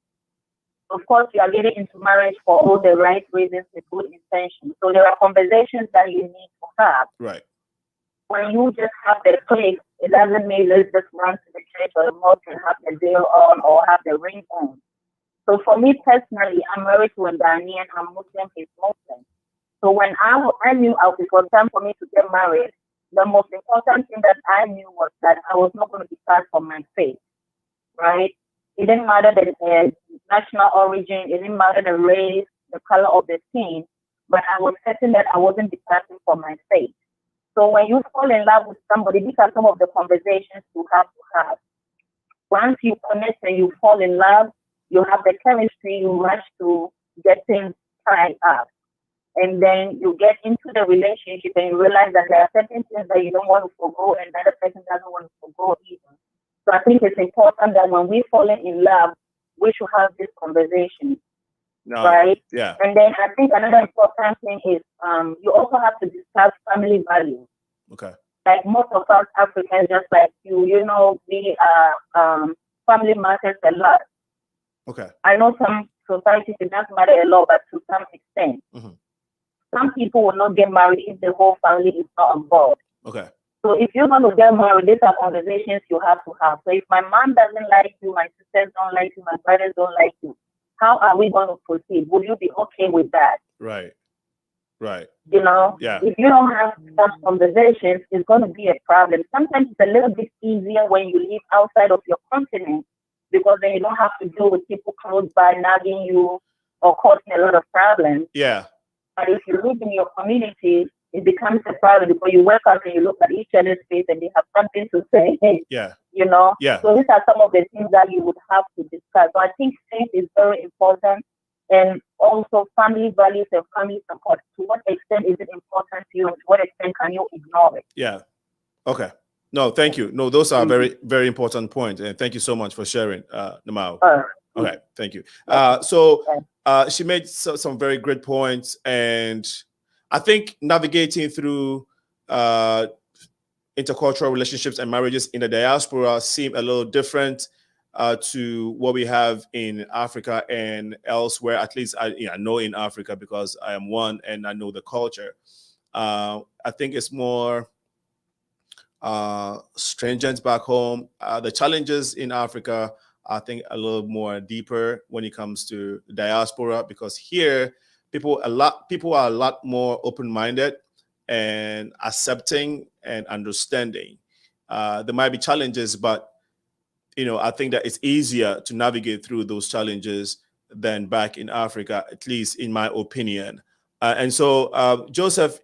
of course, you are getting into marriage for all the right reasons with good intentions. So there are conversations that you need to have. Right. When you just have the click, it doesn't mean let's just run to the church or the mosque and have the veil on or have the ring on. So for me personally, I'm married to a Ghanaian, I'm Muslim, he's Muslim. So when I knew it was time for me to get married, the most important thing that I knew was that I was not going to be far from my faith, right? It didn't matter that national origin, it didn't matter the race, the color of the skin, but I was certain that I wasn't departing from my faith. So when you fall in love with somebody, these are some of the conversations you have to have. Once you connect and you fall in love, you have the chemistry, you rush to get things tied up. And then you get into the relationship and you realize that there are certain things that you don't want to forgo and the other person doesn't want to forgo either. So I think it's important that when we fall in love, we should have this conversation, right? Yeah. And then I think another important thing is you also have to discuss family values. Okay. Like most of us Africans, just like you know, we family matters a lot. Okay. I know some societies it doesn't matter a lot, but to some extent. Mm-hmm. Some people will not get married if the whole family is not involved. Okay. So if you're going to get married, these are conversations you have to have. So if my mom doesn't like you, my sisters don't like you, my brothers don't like you, how are we going to proceed? Will you be okay with that? Right. Right. You know, Yeah. If you don't have such conversations, it's going to be a problem. Sometimes it's a little bit easier when you live outside of your continent because then you don't have to deal with people close by nagging you or causing a lot of problems. Yeah. But if you live in your community, it becomes a problem because you wake up and you look at each other's face and they have something to say. Yeah. You know? Yeah. So these are some of the things that you would have to discuss. So I think faith is very important. And also family values and family support. To what extent is it important to you? And to what extent can you ignore it? Yeah. Okay. No, thank you. No, those are very, very important points. And thank you so much for sharing, Namao. Okay, thank you. She made some very great points. And I think navigating through intercultural relationships and marriages in the diaspora seem a little different to what we have in Africa and elsewhere. At least I know in Africa because I am one and I know the culture. I think it's more stringent back home. The challenges in Africa, I think, a little more deeper when it comes to diaspora, because here people are a lot more open-minded and accepting and understanding. There might be challenges, but I think that it's easier to navigate through those challenges than back in Africa, at least in my opinion. And so, Joseph,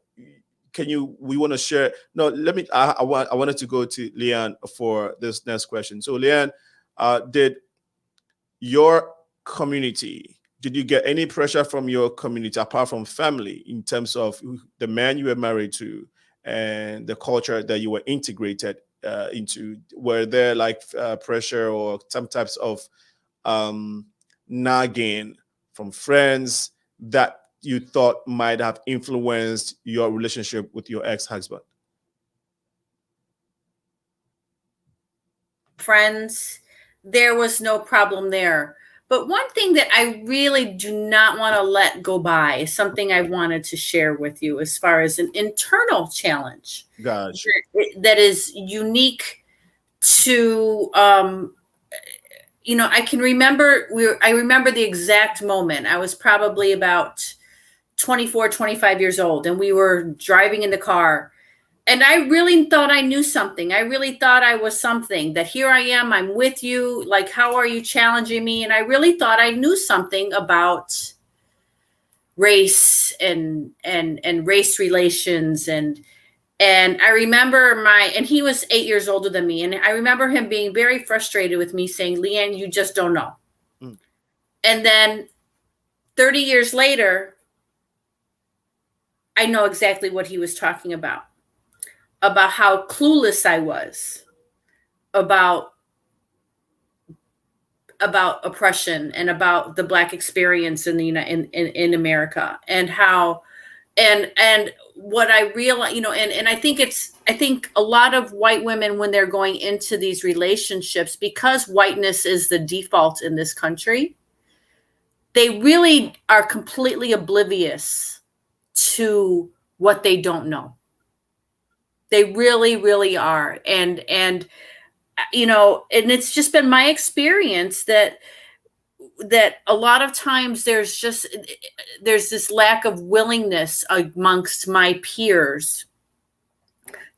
we want to share? No, I wanted to go to LEEANN for this next question. So LEEANN, did you get any pressure from your community apart from family in terms of the man you were married to and the culture that you were integrated into? Were there pressure or some types of nagging from friends that you thought might have influenced your relationship with your ex-husband? Friends, there was no problem there. But one thing that I really do not want to let go by is something I wanted to share with you as far as an internal challenge. Gotcha. That is unique to, I can remember, I remember the exact moment. I was probably about 24, 25 years old, and we were driving in the car. And I really thought I knew something. I really thought I was something, that here I am, I'm with you. Like, how are you challenging me? And I really thought I knew something about race and race relations. And I remember and he was 8 years older than me. And I remember him being very frustrated with me saying, "LEEANN, you just don't know." And then 30 years later, I know exactly what he was talking about how clueless I was about oppression and about the Black experience in in America, and how and what I realized, and I think a lot of white women, when they're going into these relationships, because whiteness is the default in this country, they really are completely oblivious to what they don't know. They really, really are. And it's just been my experience that a lot of times there's this lack of willingness amongst my peers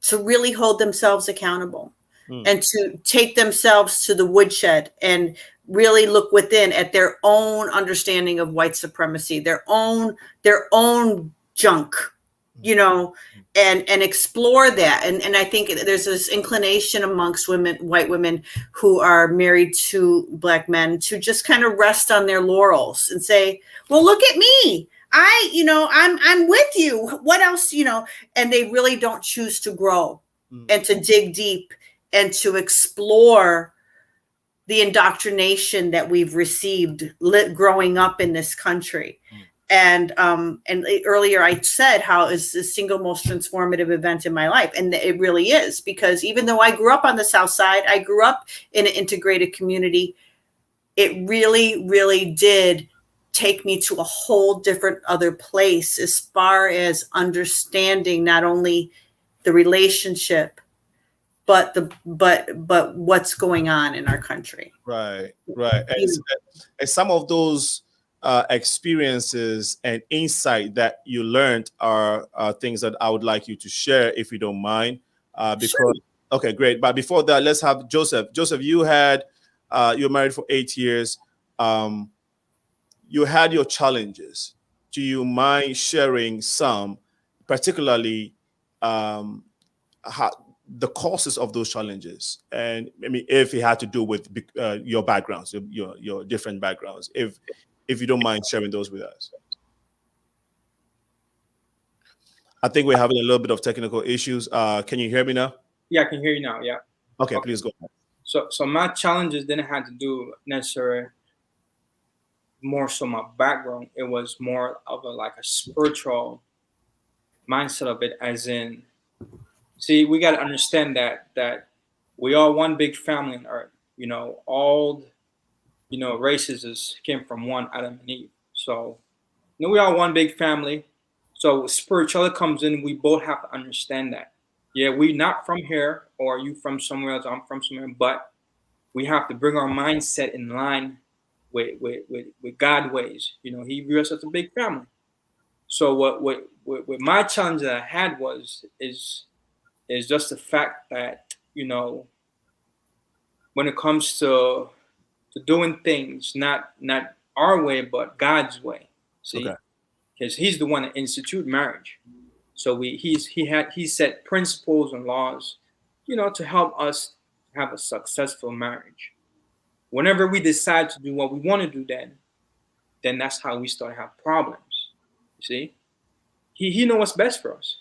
to really hold themselves accountable and to take themselves to the woodshed and really look within at their own understanding of white supremacy, their own junk, you know, and explore that. And I think there's this inclination amongst white women who are married to Black men to just kind of rest on their laurels and say, well, look at me. I'm with you. What else, and they really don't choose to grow and to dig deep and to explore the indoctrination that we've received growing up in this country. And earlier I said how it's the single most transformative event in my life. And it really is, because even though I grew up on the South Side, I grew up in an integrated community. It really, really did take me to a whole different other place as far as understanding not only the relationship, but what's going on in our country. Right. And some of those experiences and insight that you learned are things that I would like you to share, if you don't mind. Sure. Okay, great. But before that, let's have Joseph. Joseph, you were married for 8 years. You had your challenges. Do you mind sharing some, particularly how the causes of those challenges? And I mean, if it had to do with your backgrounds, your different backgrounds, if you don't mind sharing those with us. I think we're having a little bit of technical issues. Can you hear me now? Yeah, I can hear you now. Yeah. Okay, please go ahead. So my challenges didn't have to do necessarily more so my background. It was more of a spiritual mindset of it, as in, see, we got to understand that we are one big family on earth. All races came from one Adam and Eve. So we are one big family. So spirituality comes in. We both have to understand that. Yeah, we not from here, or you from somewhere else, I'm from somewhere, but we have to bring our mindset in line with God ways. He views us as a big family. So what my challenge that I had is just the fact that, when it comes to doing things not our way but God's way, see, because He's the one that instituted marriage. So he set principles and laws, to help us have a successful marriage. Whenever we decide to do what we want to do, then that's how we start to have problems. You see, he knows what's best for us,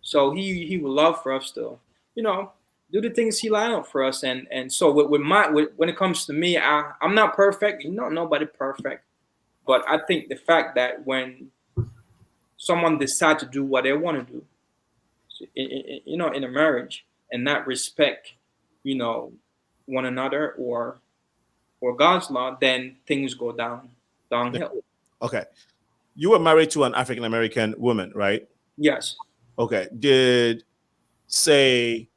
so he would love for us to, do the things He laid out for us. And so when it comes to me, I'm not perfect. Nobody perfect, but I think the fact that when someone decides to do what they want to do, in a marriage, and not respect, one another or God's law, then things go downhill. Okay. You were married to an African American woman, right? Yes. Okay. Did, say,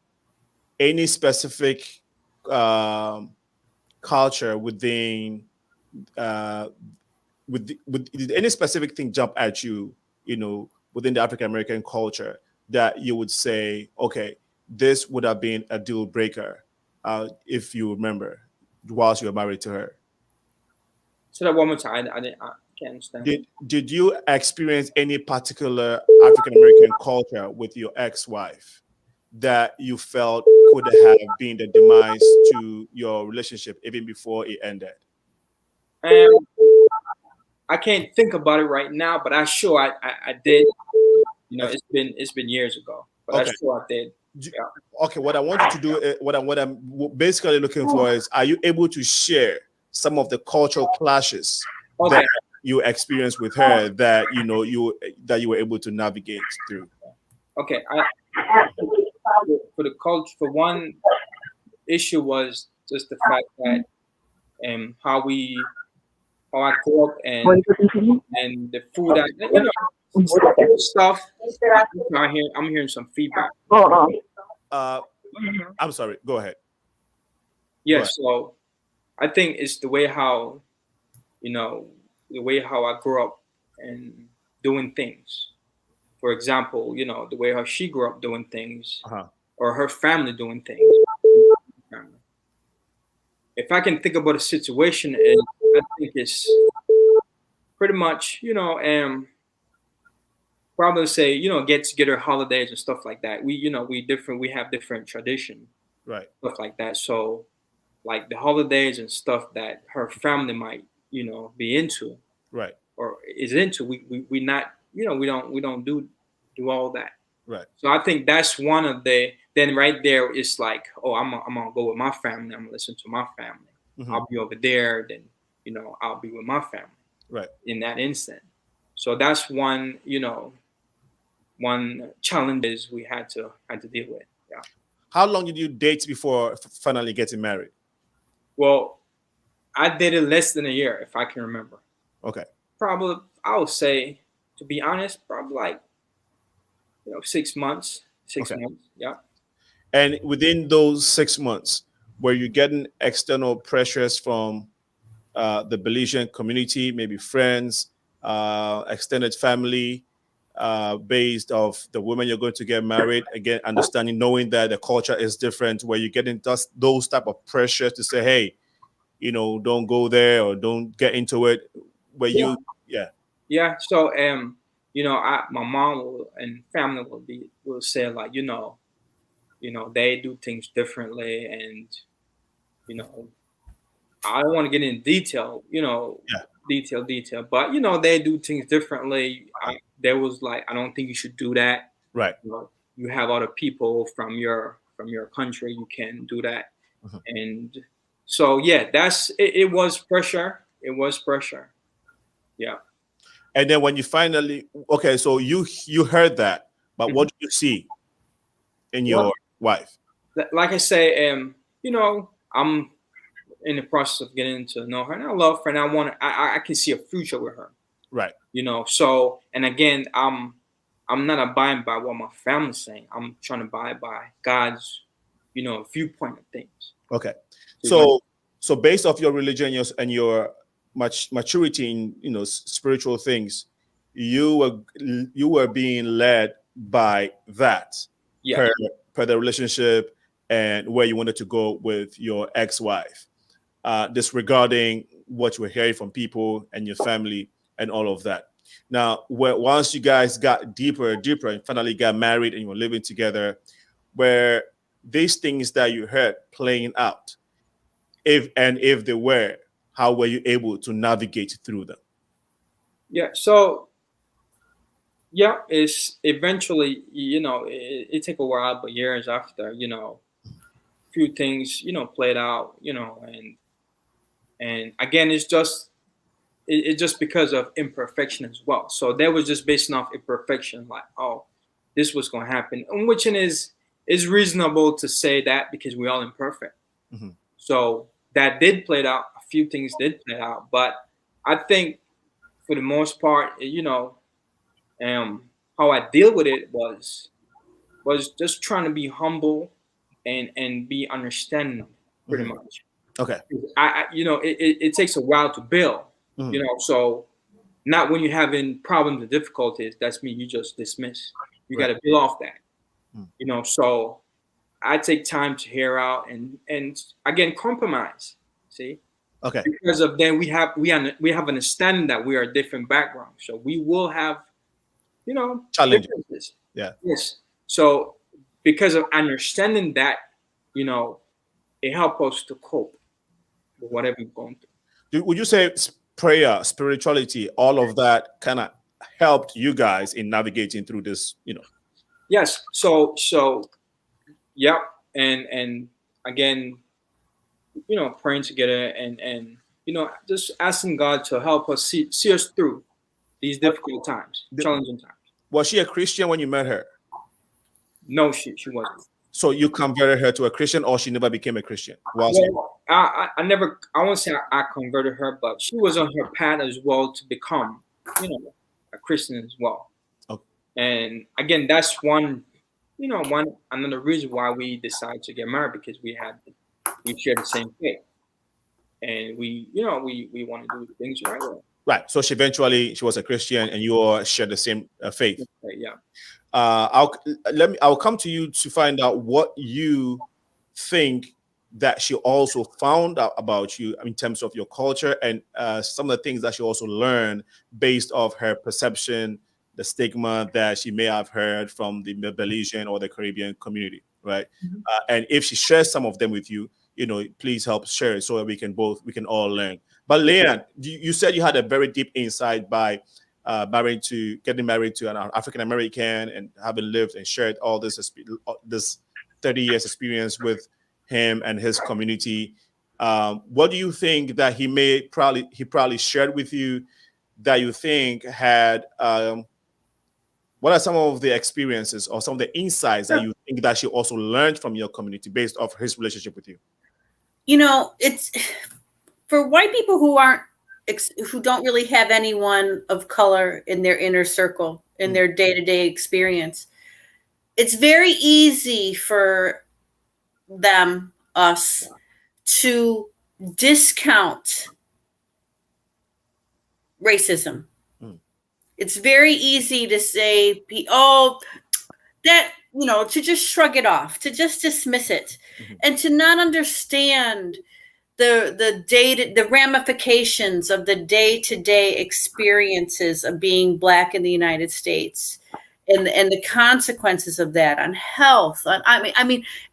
any specific culture within did any specific thing jump at you, within the African American culture that you would say, okay, this would have been a deal breaker, if you remember, whilst you were married to her? So that one more time, I can't understand. Did you experience any particular African American culture with your ex-wife that you felt could have been the demise to your relationship even before it ended? I can't think about it right now, but I'm sure I did. It's been years ago, but I'm sure I did. Yeah. Okay, what I want you to do, what I'm basically looking for is, are you able to share some of the cultural clashes that you experienced with her that you were able to navigate through? Okay, for the culture, for one issue was just the fact that how I grew up and the food stuff. I'm hearing some feedback. I'm sorry. Go ahead. Yes. So I think it's the way how I grew up and doing things. For example, the way how she grew up doing things, or her family doing things. if I can think about a situation, and I think it's pretty much, probably say, get together holidays and stuff like that. We have different tradition, Right. stuff like that. So like the holidays and stuff that her family might, be into, Right. or is into, we not, we don't do all that. Right. So I think that's one of the, then right there, it's like, oh, I'm gonna go with my family. I'm gonna listen to my family. Mm-hmm. I'll be over there. Then, I'll be with my family. Right. In that instant. So that's one, one challenge is we had to deal with. Yeah. How long did you date before finally getting married? Well, I dated less than a year, if I can remember. Okay. Probably, I would say, to be honest, probably like, 6 months. 6 Okay. months. Yeah. And within those 6 months, were you getting external pressures from the Belizean community, maybe friends, extended family, based off the woman you're going to get married? Again, understanding, knowing that the culture is different, where you get into those type of pressures to say, hey, don't go there or don't get into it. Where Yeah. Yeah. So, my mom and family will say like, they do things differently, and I don't want to get in detail, detail, but they do things differently. There was like, I don't think you should do that. Right. You have other people from your country, you can do that. Mm-hmm. And so yeah, it was pressure. It was pressure. Yeah. And then when you finally, okay, so you heard that, but Mm-hmm. what do you see in your wife? Like I say, I'm in the process of getting to know her, and I love her, and I can see a future with her. Right. So, and again, I'm not abiding by what my family's saying. I'm trying to abide by God's, viewpoint of things. Okay. So based off your religion and your maturity in, spiritual things, you were being led by that, yeah. per the relationship and where you wanted to go with your ex-wife, disregarding what you were hearing from people and your family and all of that. Now, once you guys got deeper and finally got married and you were living together, where these things that you heard playing out, if they were, how were you able to navigate through them? Yeah. So, yeah, it's eventually, it take a while, but years after, few things, played out, and again, it's just because of imperfection as well. So that was just based off imperfection, like, oh, this was going to happen, and which is reasonable to say that because we're all imperfect. Mm-hmm. So that did play out. A few things did play out, but I think for the most part, how I deal with it was just trying to be humble and be understanding, pretty Mm-hmm. much. Okay. It takes a while to build. Mm-hmm. So not when you're having problems and difficulties, that's me, you just dismiss. You got to build off that. Mm-hmm. So I take time to hear out and again compromise. See? Okay. Because of then we have understanding that we are different backgrounds. So we will have, challenges. differences. Yeah. Yes. So because of understanding that, it helps us to cope with whatever we're going through. Would you say prayer, spirituality, all of that kind of helped you guys in navigating through this, Yes. So yeah. And again, praying together and just asking God to help us see us through these difficult times, challenging times. Was she a Christian when you met her? No, she wasn't. So you converted her to a Christian, or she never became a Christian? Well, I won't say I converted her, but she was on her path as well to become, a Christian as well. Okay. And again, that's another reason why we decided to get married, because we share the same faith, and we want to do things the right way. Right. So she was a Christian, and you all share the same faith. Yeah. I'll come to you to find out what you think that she also found out about you in terms of your culture, and some of the things that she also learned based off her perception, the stigma that she may have heard from the Belizean or the Caribbean community, right? And if she shares some of them with you, please help share it so that we can all learn. But Leanne, you said you had a very deep insight by getting married to an African American and having lived and shared all this 30 years experience with him and his community. What do you think that he probably shared with you that you think had? What are some of the experiences or some of the insights that you think that she also learned from your community based off his relationship with you? It's for white people who don't really have anyone of color in their inner circle, in their day-to-day experience. It's very easy for us, to discount racism. It's very easy to say, to just shrug it off, to just dismiss it, and to not understand the ramifications of the day-to-day experiences of being Black in the United States, and the consequences of that on health,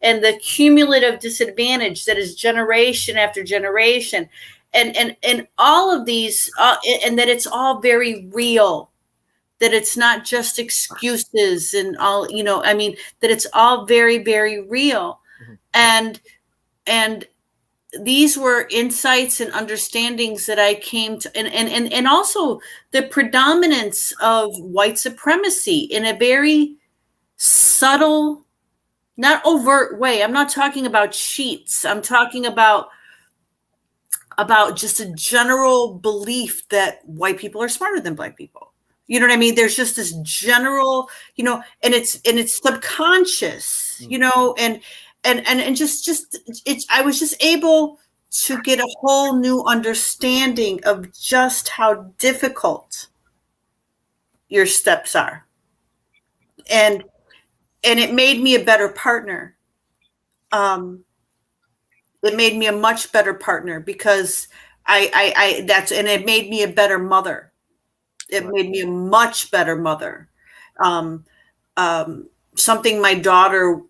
and the cumulative disadvantage that is generation after generation, and all of these, and that it's all very real. That it's not just excuses and all, that it's all very, very real. And these were insights and understandings that I came to, and also the predominance of white supremacy in a very subtle, not overt way. I'm not talking about cheats. I'm talking about just a general belief that white people are smarter than Black people. You know what I mean? There's just this general, and it's subconscious, and I was just able to get a whole new understanding of just how difficult your steps are. And it made me a better partner. It made me a much better partner because and it made me a better mother. It made me a much better mother. Something my daughter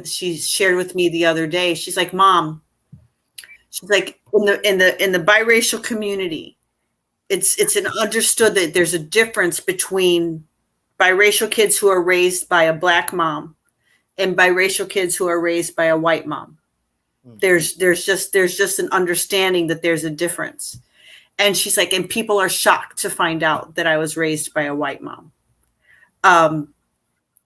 she shared with me the other day. She's like, Mom, she's like, in the biracial community, it's understood that there's a difference between biracial kids who are raised by a Black mom and biracial kids who are raised by a white mom. There's just an understanding that there's a difference. And she's like, and people are shocked to find out that I was raised by a white mom.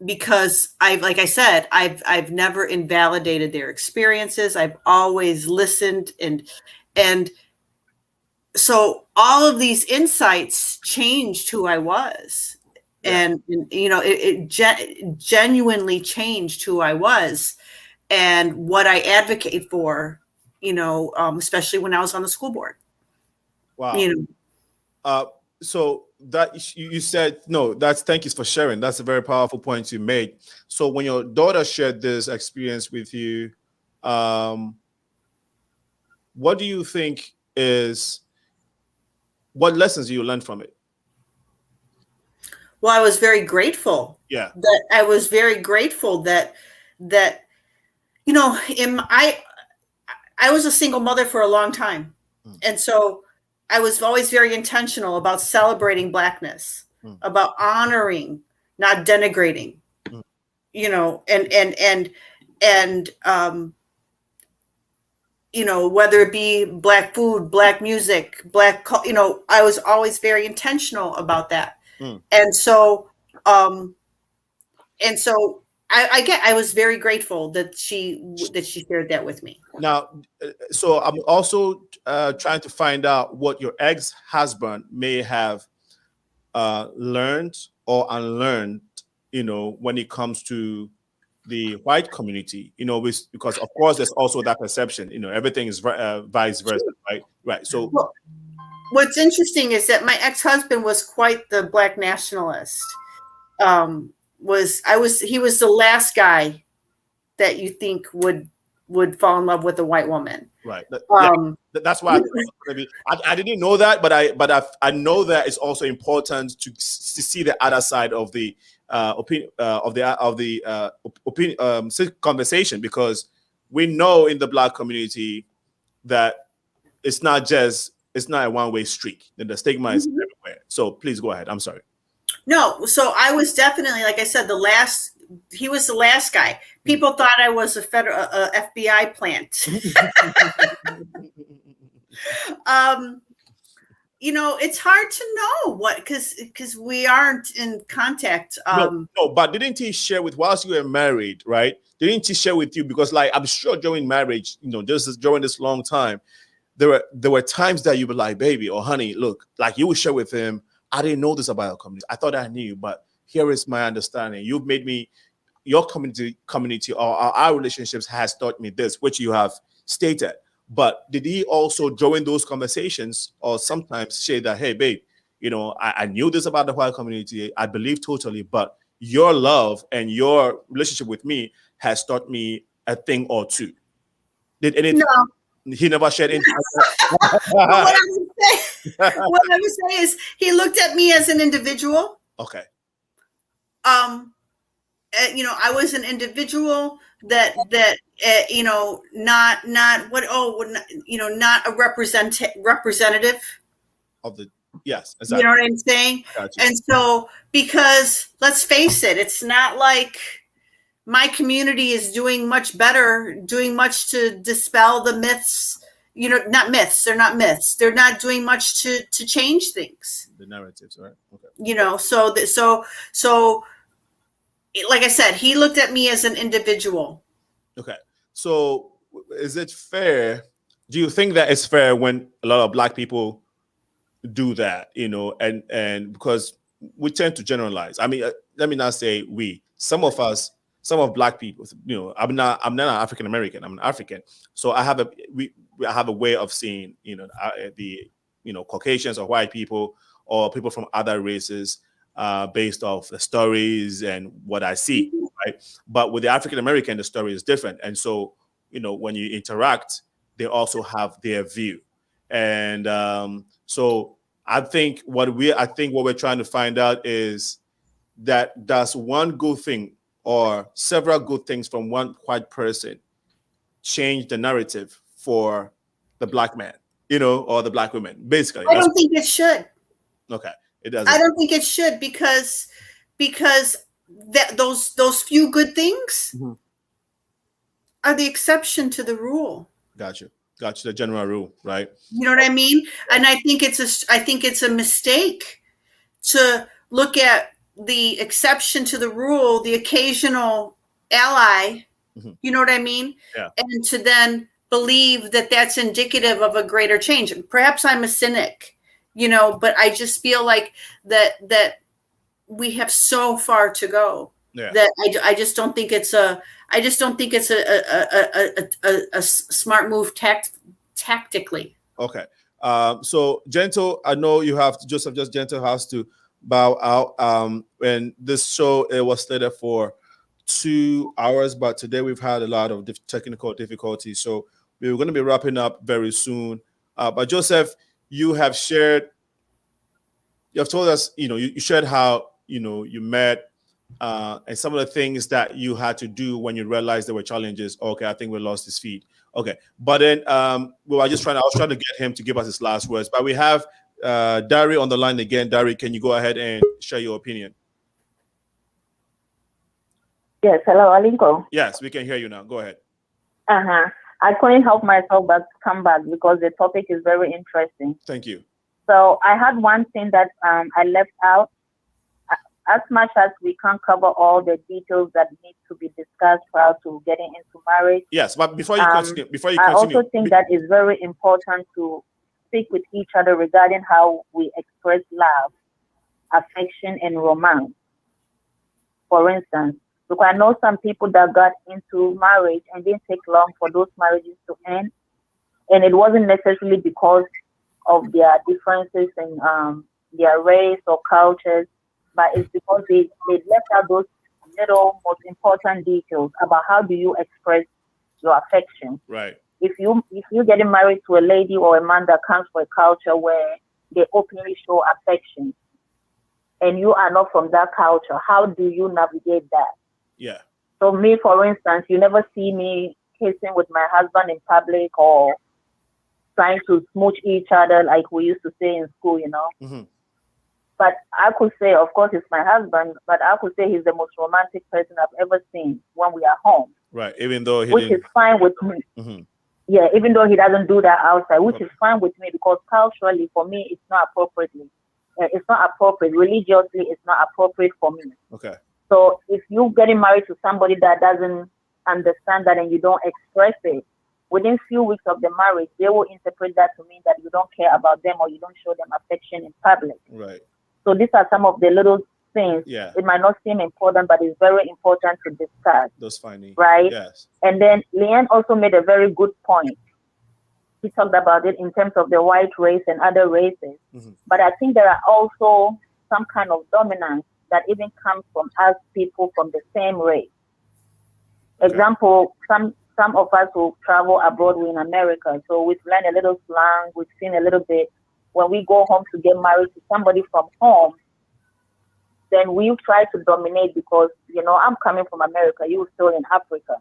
Because like I said, I've never invalidated their experiences. I've always listened. And so all of these insights changed who I was. And it genuinely changed who I was and what I advocate for, especially when I was on the school board. Wow. So that you said, thank you for sharing. That's a very powerful point you made. So when your daughter shared this experience with you, what do you think what lessons do you learn from it? Well, I was very grateful. Yeah. I was very grateful that I was a single mother for a long time. And so I was always very intentional about celebrating Blackness, about honoring, not denigrating, whether it be Black food, Black music, Black, I was always very intentional about that. And so, I was very grateful that she shared that with me. Now, so I'm also trying to find out what your ex-husband may have learned or unlearned, when it comes to the white community, because of course there's also that perception, everything is vice versa, right? Right. So what's interesting is that my ex-husband was quite the Black nationalist. He was the last guy that you think would would fall in love with a white woman. Right. That's why I didn't know that, but I know that it's also important to see the other side of the conversation, because we know in the Black community that it's not a one-way street. The stigma is everywhere. So please go ahead. I'm sorry. No, so I was definitely, like I said, he was the last guy. People thought I was a federal FBI plant. You know, it's hard to know what, because we aren't in contact. No, but didn't he share with, whilst you were married, right? Didn't he share with you? Because like, I'm sure during marriage, you know, just during this long time, there were times that you were like, baby or honey, look, like you would share with him, I didn't know this about our community. I thought I knew, but here is my understanding. You've made me, your community or our relationships has taught me this, which you have stated. But did he also join those conversations or sometimes say that, hey, babe, you know, I knew this about the white community, I believe totally, but your love and your relationship with me has taught me a thing or two? Did anything? No. He never shared anything. What I would say is he looked at me as an individual. Okay. You know, I was an individual that you know, not a representative of the, yes, exactly. You know what I'm saying? Gotcha. And so, because let's face it, it's not like my community is doing much to dispel the myths. You know, not myths. They're not myths. They're not doing much to change things. The narratives, right? Okay. You know, so like I said, he looked at me as an individual. Okay. So is it fair? Do you think that it's fair when a lot of Black people do that, you know, and because we tend to generalize. I mean, let me not say we, some of Black people, you know, I'm not an African American, I'm an African. So I have a way of seeing, you know, Caucasians or white people or people from other races based off the stories and what I see, right? But with the African American, the story is different. And so, you know, when you interact, they also have their view. And so I think what we're trying to find out is that does one good thing or several good things from one white person change the narrative for the Black man, you know, or the Black woman, basically? I don't think it should. Okay. It doesn't. I don't think it should because those few good things are the exception to the rule. Gotcha. The general rule, right? You know what I mean? And I think it's a mistake to look at the exception to the rule, the occasional ally. You know what I mean? Yeah. And to then believe that that's indicative of a greater change. Perhaps I'm a cynic, you know, but I just feel like that we have so far to go. Yeah. That I just don't think it's a smart move tactically. Okay. So Gentle, I know you have Joseph. Just Gentle has to bow out. And this show, it was slated for 2 hours, but today we've had a lot of technical difficulties. So we're going to be wrapping up very soon. But Joseph, you have told us, you know, you shared how, you know, you met and some of the things that you had to do when you realized there were challenges. Okay, I think we lost his feed. Okay, but then I was trying to get him to give us his last words. But we have Dari on the line again. Dari, can you go ahead and share your opinion? Yes, hello, Alinko. Yes, we can hear you now. Go ahead. I couldn't help myself but come back because the topic is very interesting. Thank you. So I had one thing that I left out. As much as we can't cover all the details that need to be discussed prior to getting into marriage. Yes, but before you continue, I also think that it's very important to speak with each other regarding how we express love, affection, and romance. For instance, because I know some people that got into marriage and didn't take long for those marriages to end, and it wasn't necessarily because of their differences in their race or cultures, but it's because they left out those little most important details about how do you express your affection. Right. If you're getting married to a lady or a man that comes from a culture where they openly show affection, and you are not from that culture, how do you navigate that? Yeah. So me, for instance, you never see me kissing with my husband in public or trying to smooch each other like we used to say in school, you know. Mm-hmm. But I could say, of course, it's my husband, but I could say he's the most romantic person I've ever seen when we are home. Right. Even though he which didn't... is fine with me. Mm-hmm. Yeah, even though he doesn't do that outside, which is fine with me because culturally, for me, it's not appropriately. It's not appropriate. Religiously, it's not appropriate for me. Okay. So if you're getting married to somebody that doesn't understand that and you don't express it, within few weeks of the marriage, they will interpret that to mean that you don't care about them or you don't show them affection in public. Right. So these are some of the little things. Yeah. It might not seem important, but it's very important to discuss. Those findings. Right? Yes. And then Leanne also made a very good point. He talked about it in terms of the white race and other races. Mm-hmm. But I think there are also some kind of dominance that even comes from us people from the same race. Okay. Example, some of us who travel abroad, we're in America, so we've learned a little slang, we've seen a little bit. When we go home to get married to somebody from home, then we try to dominate because, you know, I'm coming from America, you're still in Africa,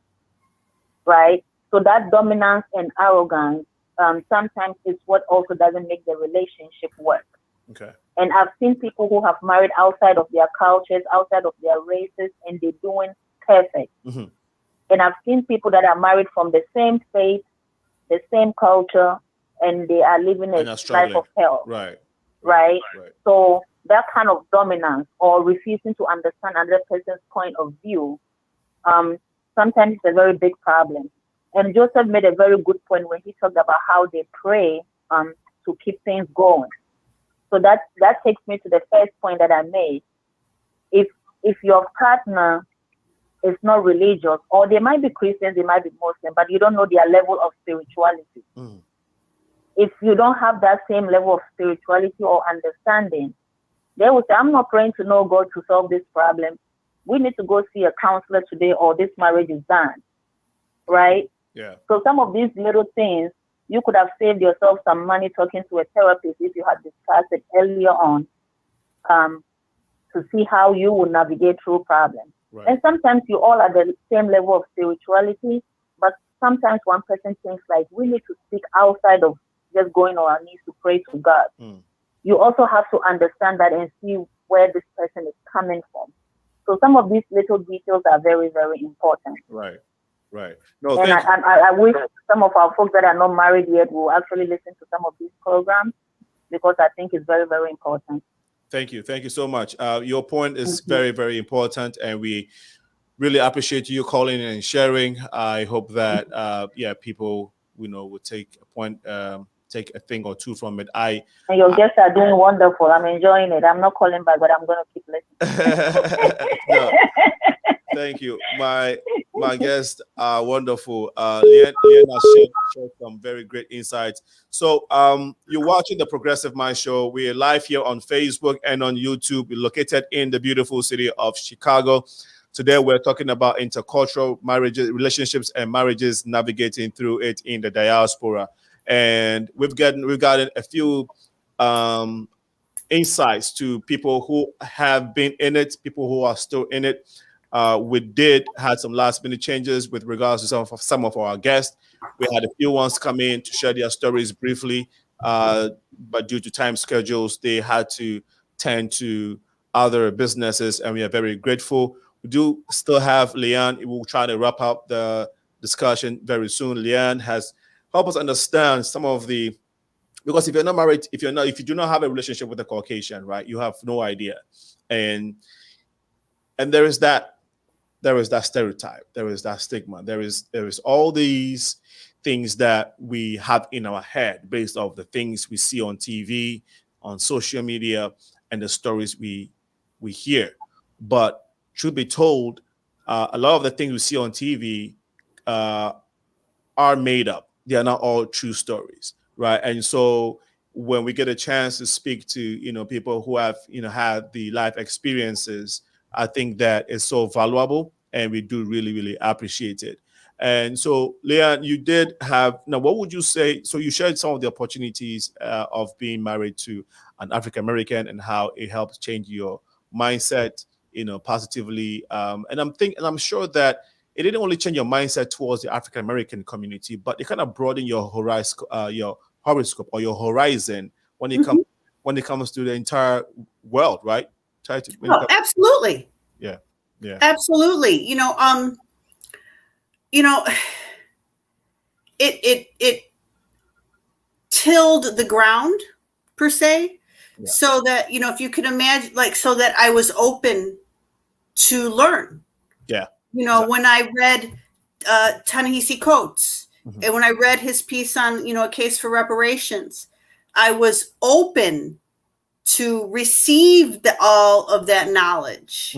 right? So that dominance and arrogance sometimes is what also doesn't make the relationship work. Okay. And I've seen people who have married outside of their cultures, outside of their races, and they're doing perfect. Mm-hmm. And I've seen people that are married from the same faith, the same culture, and they are living a life of hell. Right. Right? So that kind of dominance or refusing to understand another person's point of view, sometimes it's a very big problem. And Joseph made a very good point when he talked about how they pray to keep things going. So that takes me to the first point that I made. If your partner is not religious, or they might be Christians, they might be Muslim, but you don't know their level of spirituality. Mm. If you don't have that same level of spirituality or understanding, they will say, I'm not praying to know God to solve this problem. We need to go see a counselor today or this marriage is done. Right? Yeah. So some of these little things, you could have saved yourself some money talking to a therapist if you had discussed it earlier on to see how you will navigate through problems. Right. And sometimes you all are the same level of spirituality, but sometimes one person thinks like we need to speak outside of just going on our knees to pray to God. Mm. You also have to understand that and see where this person is coming from. So some of these little details are very, very important. Right. Right. No, and I wish some of our folks that are not married yet will actually listen to some of these programs because I think it's very, very important. Thank you. Thank you so much. Your point is very, very important, and we really appreciate you calling and sharing. I hope that people will take a point, take a thing or two from it. And your guests are doing wonderful. I'm enjoying it. I'm not calling back, but I'm going to keep listening. No, thank you. My guests are wonderful. Leanne has shared some very great insights. So you're watching the Progressive Mind Show. We're live here on Facebook and on YouTube. We're located in the beautiful city of Chicago. Today we're talking about intercultural marriages, relationships and marriages, navigating through it in the diaspora. And we've gotten a few insights to people who have been in it, people who are still in it. We had some last minute changes with regards to some of our guests. We had a few ones come in to share their stories briefly, but due to time schedules, they had to tend to other businesses, and we are very grateful. We do still have Leanne. We'll try to wrap up the discussion very soon. Leanne has helped us understand some of the, because if you're not married, if you do not have a relationship with a Caucasian, right, you have no idea, and there is that stereotype, there is that stigma, there is all these things that we have in our head based off the things we see on TV, on social media, and the stories we hear. But truth be told, a lot of the things we see on TV are made up. They are not all true stories, right? And so when we get a chance to speak to people who have had the life experiences, I think that is so valuable, and we do really, really appreciate it. And so, LEEANN, you did have, now what would you say? So you shared some of the opportunities of being married to an African American and how it helps change your mindset, positively. And I'm sure that it didn't only change your mindset towards the African American community, but it kind of broadened your horizon, your horoscope or your horizon when it comes to the entire world, right? Absolutely. Yeah. Absolutely. It tilled the ground per se, so that if you can imagine, so that I was open to learn. Yeah. When I read Ta-Nehisi Coates, and when I read his piece on A Case for Reparations, I was open to receive all of that knowledge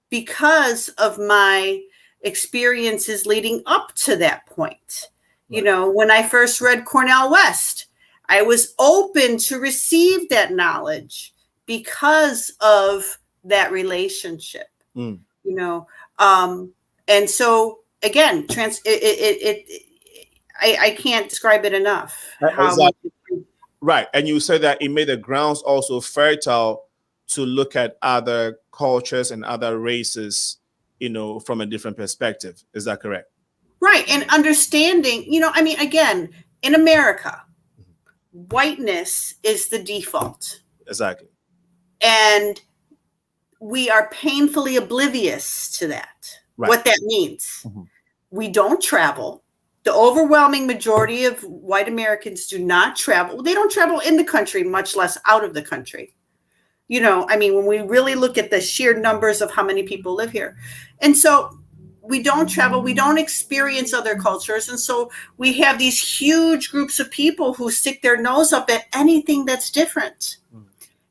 because of my experiences leading up to that point. Right. When I first read Cornel West, I was open to receive that knowledge because of that relationship. And so again, I can't describe it enough. Right. And you said that it made the grounds also fertile to look at other cultures and other races, from a different perspective. Is that correct? Right. And understanding, again, in America, whiteness is the default. Exactly. And we are painfully oblivious to that, what that means. We don't travel. The overwhelming majority of white Americans do not travel. They don't travel in the country, much less out of the country. When we really look at the sheer numbers of how many people live here. And so we don't travel, we don't experience other cultures. And so we have these huge groups of people who stick their nose up at anything that's different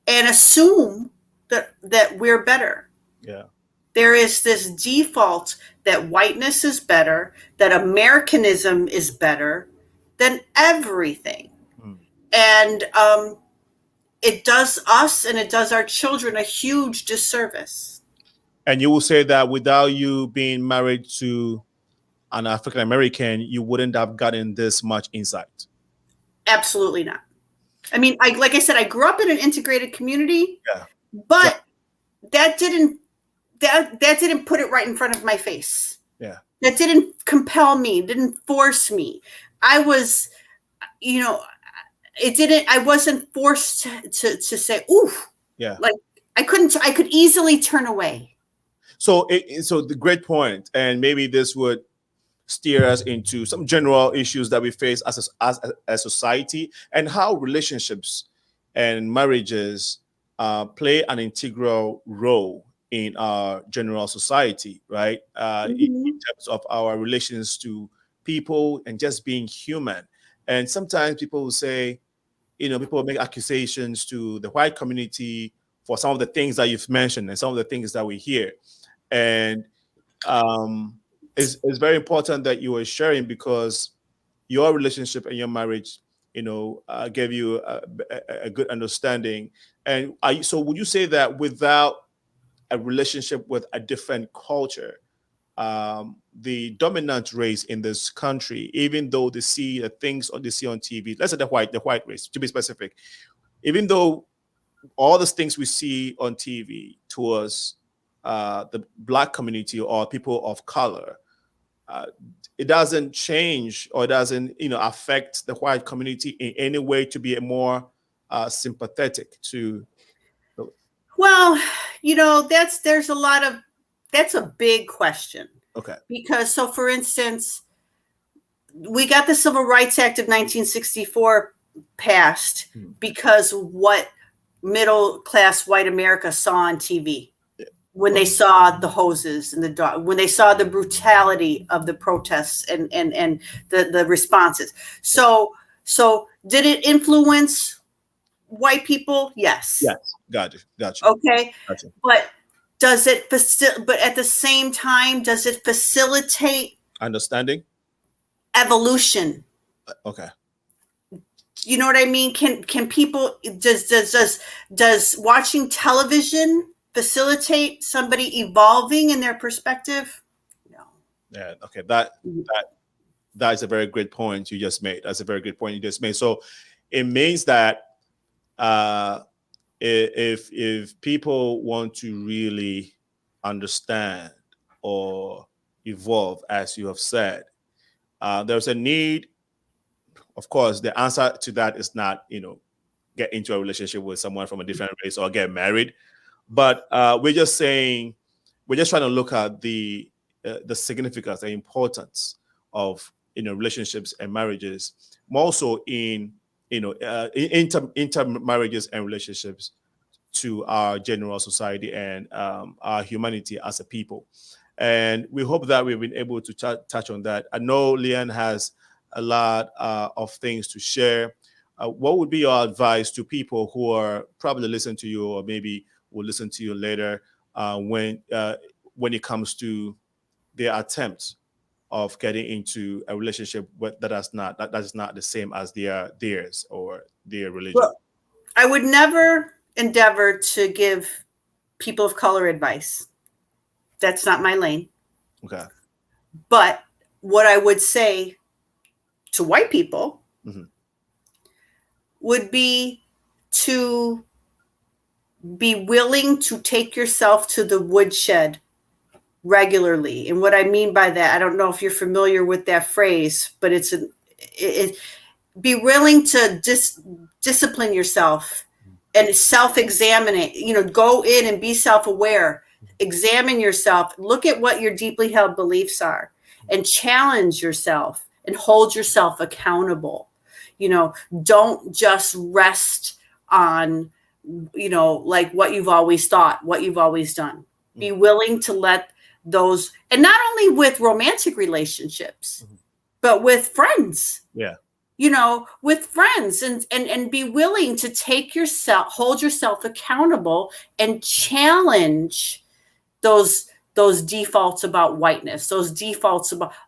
and assume that we're better. Yeah. There is this default that whiteness is better, that Americanism is better than everything. And it does us and it does our children a huge disservice. And you will say that without you being married to an African American, you wouldn't have gotten this much insight. Absolutely not. Like I said, I grew up in an integrated community, but that didn't put it right in front of my face. Yeah. That didn't compel me, didn't force me. I was, I wasn't forced to say, ooh. Yeah. Like I could easily turn away. So the great point, and maybe this would steer us into some general issues that we face as a society, and how relationships and marriages play an integral role in our general society, right? In terms of our relations to people and just being human. And sometimes people will say, people will make accusations to the white community for some of the things that you've mentioned and some of the things that we hear. And it's very important that you are sharing, because your relationship and your marriage, gave you a good understanding. And so would you say that without a relationship with a different culture, the dominant race in this country, even though they see the things or they see on TV, let's say the white race, to be specific, even though all those things we see on TV towards the Black community or people of color, it doesn't change or it doesn't, affect the white community in any way to be more sympathetic to. Well, that's a big question. Okay. Because for instance, we got the Civil Rights Act of 1964 passed because what middle class white America saw on TV when they saw the hoses and when they saw the brutality of the protests and the responses. So did it influence white people? Yes. Gotcha. Okay. But but at the same time, does it facilitate understanding? Evolution. Okay. You know what I mean? Can people, does watching television facilitate somebody evolving in their perspective? Yeah. Okay. That is a very great point you just made. That's a very good point you just made. So it means that if people want to really understand or evolve, as you have said, there's a need. Of course, the answer to that is not, get into a relationship with someone from a different race or get married, but we're just trying to look at the significance, the importance of relationships and marriages, more so in intermarriages and relationships to our general society and our humanity as a people. And we hope that we've been able to touch on that. I know LEEANN has a lot of things to share. What would be your advice to people who are probably listening to you or maybe will listen to you later when it comes to their attempts of getting into a relationship that is not the same as theirs or their religion? Well, I would never endeavor to give people of color advice. That's not my lane. Okay. But what I would say to white people would be to be willing to take yourself to the woodshed regularly. And what I mean by that, I don't know if you're familiar with that phrase, but be willing to discipline yourself and self-examine it. Go in and be self-aware, examine yourself, look at what your deeply held beliefs are, and challenge yourself and hold yourself accountable. Don't just rest on, like what you've always thought, what you've always done. Be willing to let those, and not only with romantic relationships, but with friends. Yeah. With friends and be willing to hold yourself accountable and challenge those defaults about whiteness,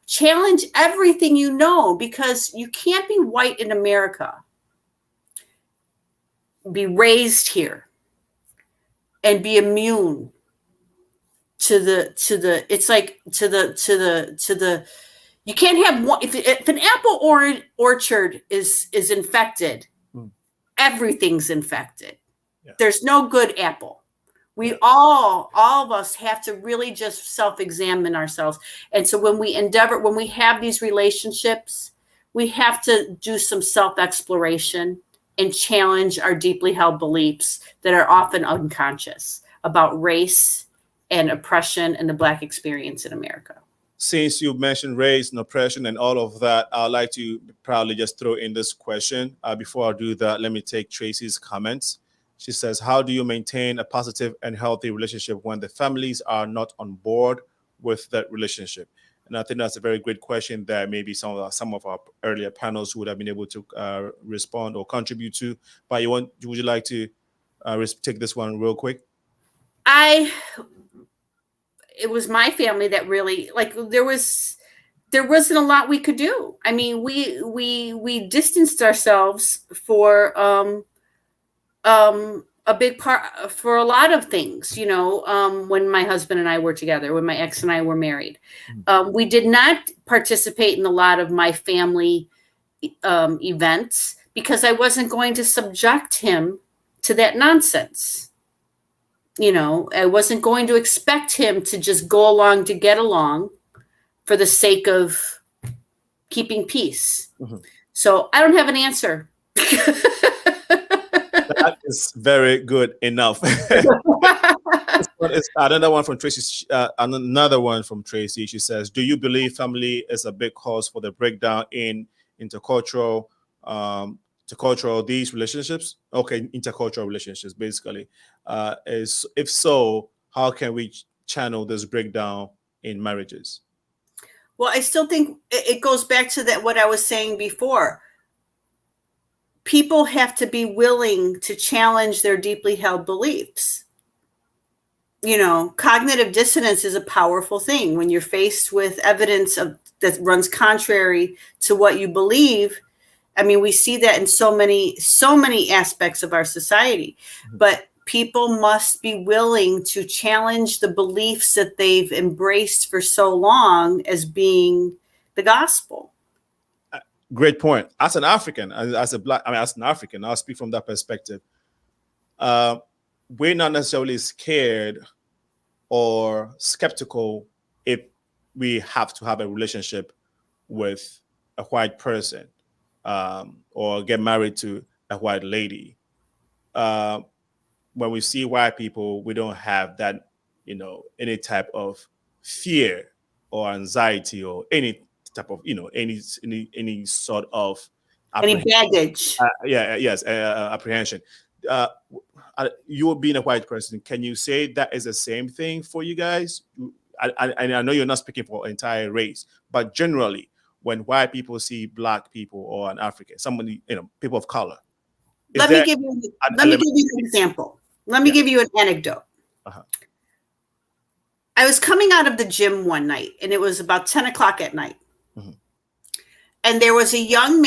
challenge everything because you can't be white in America, be raised here, and be immune to the you can't have one. If an apple orchard is infected, everything's infected. Yeah. There's no good apple. We all of us have to really just self-examine ourselves. And so when we have these relationships, we have to do some self-exploration and challenge our deeply held beliefs that are often unconscious about race and oppression and the Black experience in America. Since you mentioned race and oppression and all of that, I'd like to probably just throw in this question. Before I do that, let me take Tracy's comments. She says, how do you maintain a positive and healthy relationship when the families are not on board with that relationship? And I think that's a very great question that maybe some of our earlier panels would have been able to respond or contribute to. But would you like to take this one real quick? It was my family that really, there wasn't a lot we could do. I mean, we distanced ourselves for a big part for a lot of things, when my husband and I were together, when my ex and I were married. We did not participate in a lot of my family events because I wasn't going to subject him to that nonsense. I wasn't going to expect him to just go along to get along for the sake of keeping peace. So I don't have an answer. That is very good enough. Another one from Tracy. Another one from Tracy. She says, "Do you believe family is a big cause for the breakdown in intercultural these relationships?" Okay, intercultural relationships, basically. If so, how can we channel this breakdown in marriages? Well, I still think it goes back to what I was saying before. People have to be willing to challenge their deeply held beliefs. Cognitive dissonance is a powerful thing. When you're faced with evidence that runs contrary to what you believe, I mean, we see that in so many aspects of our society. But people must be willing to challenge the beliefs that they've embraced for so long as being the gospel. Great point. As an African, as an African, I'll speak from that perspective. We're not necessarily scared or skeptical if we have to have a relationship with a white person or get married to a white lady. When we see white people, we don't have that, any type of fear or anxiety or any type of, any sort of any baggage. Apprehension. You being a white person, can you say that is the same thing for you guys? I know you're not speaking for entire race, but generally, when white people see Black people or an African, somebody, people of color. Let me give you an example. Let me give you an anecdote. I was coming out of the gym one night, and it was about 10 o'clock at night. And there was a young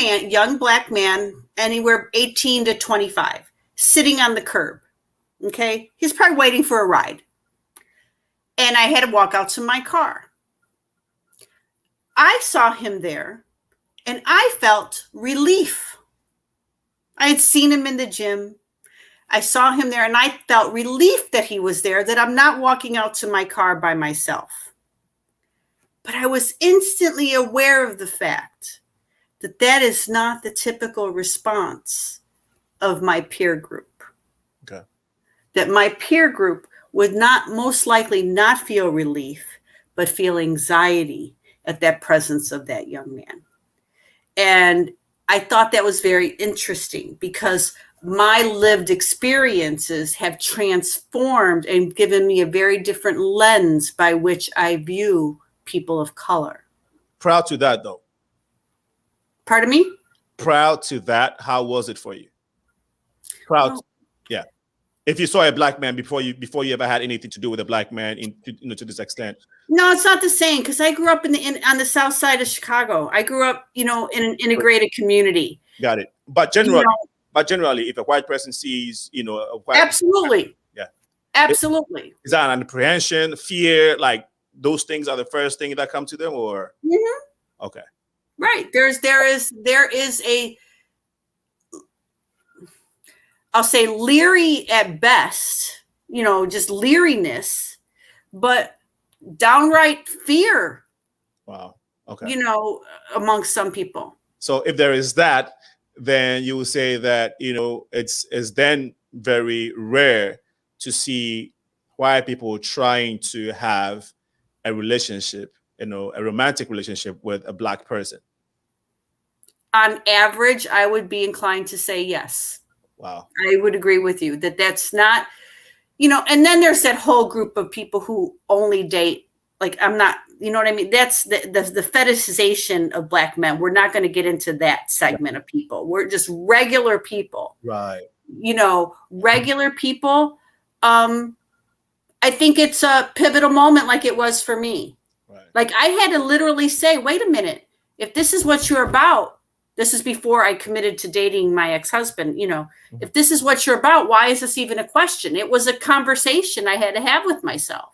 Black man, anywhere 18 to 25, sitting on the curb. Okay. He's probably waiting for a ride. And I had to walk out to my car. I saw him there and I felt relief. I had seen him in the gym. I saw him there and I felt relief that he was there, that I'm not walking out to my car by myself. But I was instantly aware of the fact that that is not the typical response of my peer group. Okay. That my peer group would not most likely not feel relief, but feel anxiety at that presence of that young man. And I thought that was very interesting because my lived experiences have transformed and given me a very different lens by which I view people of color. Proud to that, though. Pardon me? Proud to that. How was it for you? Proud. Yeah. If you saw a Black man before you ever had anything to do with a Black man, to this extent. No, it's not the same because I grew up on the south side of Chicago. I grew up, in an integrated community. Got it. But generally, if a white person sees, a white absolutely, yeah, absolutely, is that an apprehension, fear, like those things are the first thing that come to them, or okay, right? There is a, I'll say leery at best, just leeriness, but downright fear. Wow. Okay. Amongst some people. So if there is that, then you will say that, it's then very rare to see white people trying to have a relationship, a romantic relationship with a Black person. On average, I would be inclined to say yes. Wow. I would agree with you that that's not, and then there's that whole group of people who only date, like I'm not, you know what I mean? That's the fetishization of Black men. We're not going to get into that segment of people. We're just regular people. Right. Regular people. I think it's a pivotal moment like it was for me. Right. Like I had to literally say, wait a minute, if this is what you're about, this is before I committed to dating my ex-husband, if this is what you're about, why is this even a question? It was a conversation I had to have with myself.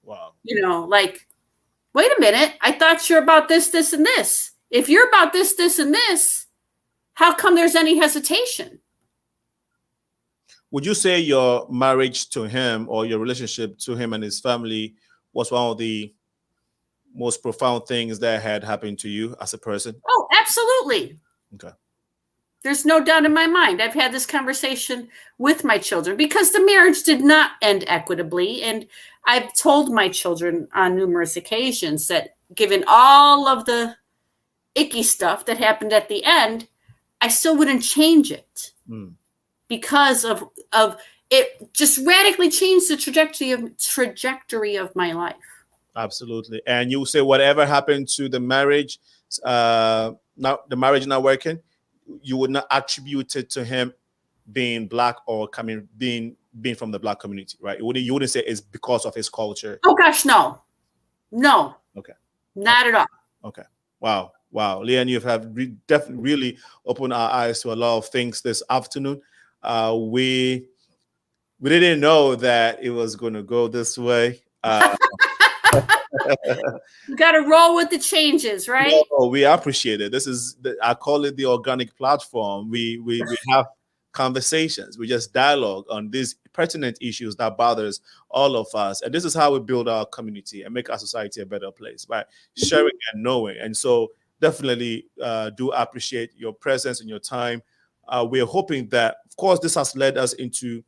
Wow. Like, wait a minute, I thought you're about this, this, and this. If you're about this, this, and this, how come there's any hesitation? Would you say your marriage to him or your relationship to him and his family was one of the most profound things that had happened to you as a person? Oh, absolutely. Okay. There's no doubt in my mind. I've had this conversation with my children because the marriage did not end equitably. And I've told my children on numerous occasions that given all of the icky stuff that happened at the end, I still wouldn't change it because of it just radically changed the trajectory of my life. Absolutely. And you say whatever happened to the marriage, now the marriage not working, you would not attribute it to him being Black or being from the Black community, right? You wouldn't say it's because of his culture. Oh gosh, no. Okay. Not at all. Okay. Wow. LEEANN, you have definitely really opened our eyes to a lot of things this afternoon. We we didn't know that it was going to go this way. You got to roll with the changes, right? No, we appreciate it. This is, I call it the organic platform. We have conversations. We just dialogue on these pertinent issues that bothers all of us. And this is how we build our community and make our society a better place, by sharing and knowing. And so definitely do appreciate your presence and your time. We're hoping that, of course, this has led us into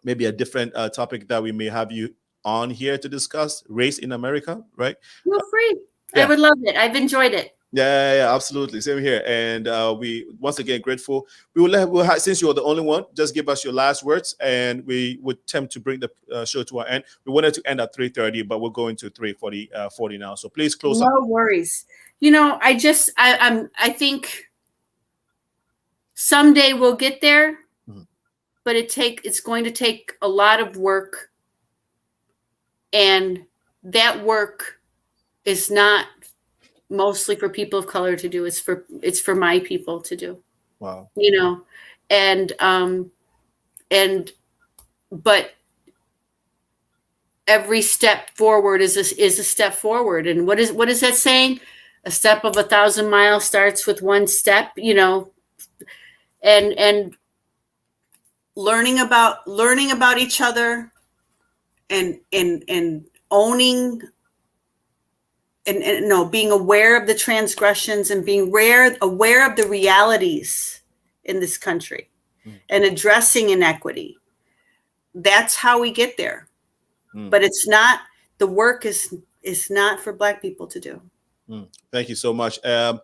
maybe a different topic that we may have you on here to discuss, race in America, right? Feel free. Yeah. I would love it. I've enjoyed it. Yeah, absolutely. Same here. And we once again grateful. We'll have, since you're the only one, just give us your last words, and we would attempt to bring the show to our end. We wanted to end at 3:30, but we're going to 3:40 now. So please close up. No worries. You know, I think someday we'll get there, but it's going to take a lot of work, and that work is not mostly for people of color to do. It's for my people to do. Wow. You know, but every step forward is a step forward. And what is that saying? A step of 1,000 miles starts with one step, you know, and learning about each other and owning and no, being aware of the transgressions and being aware of the realities in this country and addressing inequity. That's how we get there. But it's not, the work is not for Black people to do. Thank you so much. I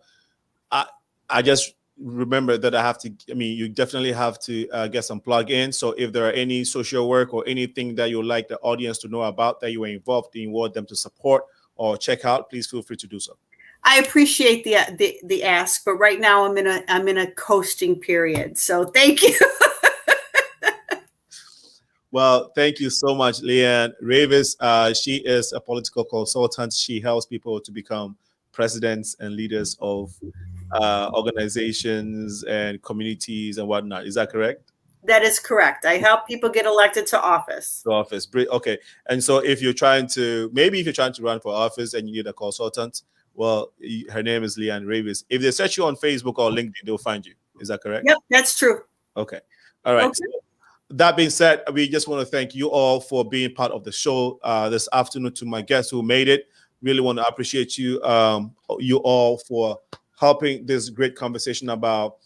just remember that you definitely have to get some plug-in. So if there are any social work or anything that you'd like the audience to know about that you were involved in, you want them to support or check out, please feel free to do so. I appreciate the ask, but right now I'm in a coasting period. So thank you. Well, thank you so much, LEEANN Reyes. She is a political consultant. She helps people to become presidents and leaders of organizations and communities and whatnot. Is that correct? That is correct. I help people get elected to office. Okay. And so if you're trying to run for office and you need a consultant, well, her name is LEEANN Reyes. If they search you on Facebook or LinkedIn, they'll find you. Is that correct? Yep, that's true. Okay. All right. Okay. So that being said, we just want to thank you all for being part of the show this afternoon. To my guests who made it, really want to appreciate you all for helping this great conversation about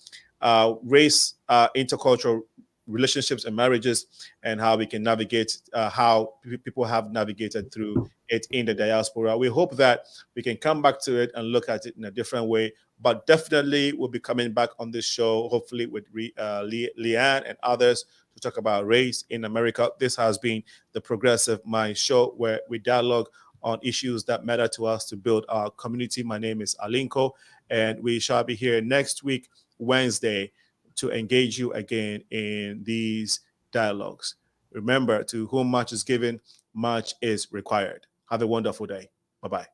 race, intercultural relationships and marriages, and how we can navigate how people have navigated through it in the diaspora. We hope that we can come back to it and look at it in a different way, but definitely we'll be coming back on this show, hopefully with LEEANN and others, to talk about race in America. This has been the Progressive Mind Show, where we dialogue on issues that matter to us to build our community. My name is Alinko, and we shall be here next week, Wednesday, to engage you again in these dialogues. Remember, to whom much is given, much is required. Have a wonderful day. Bye-bye.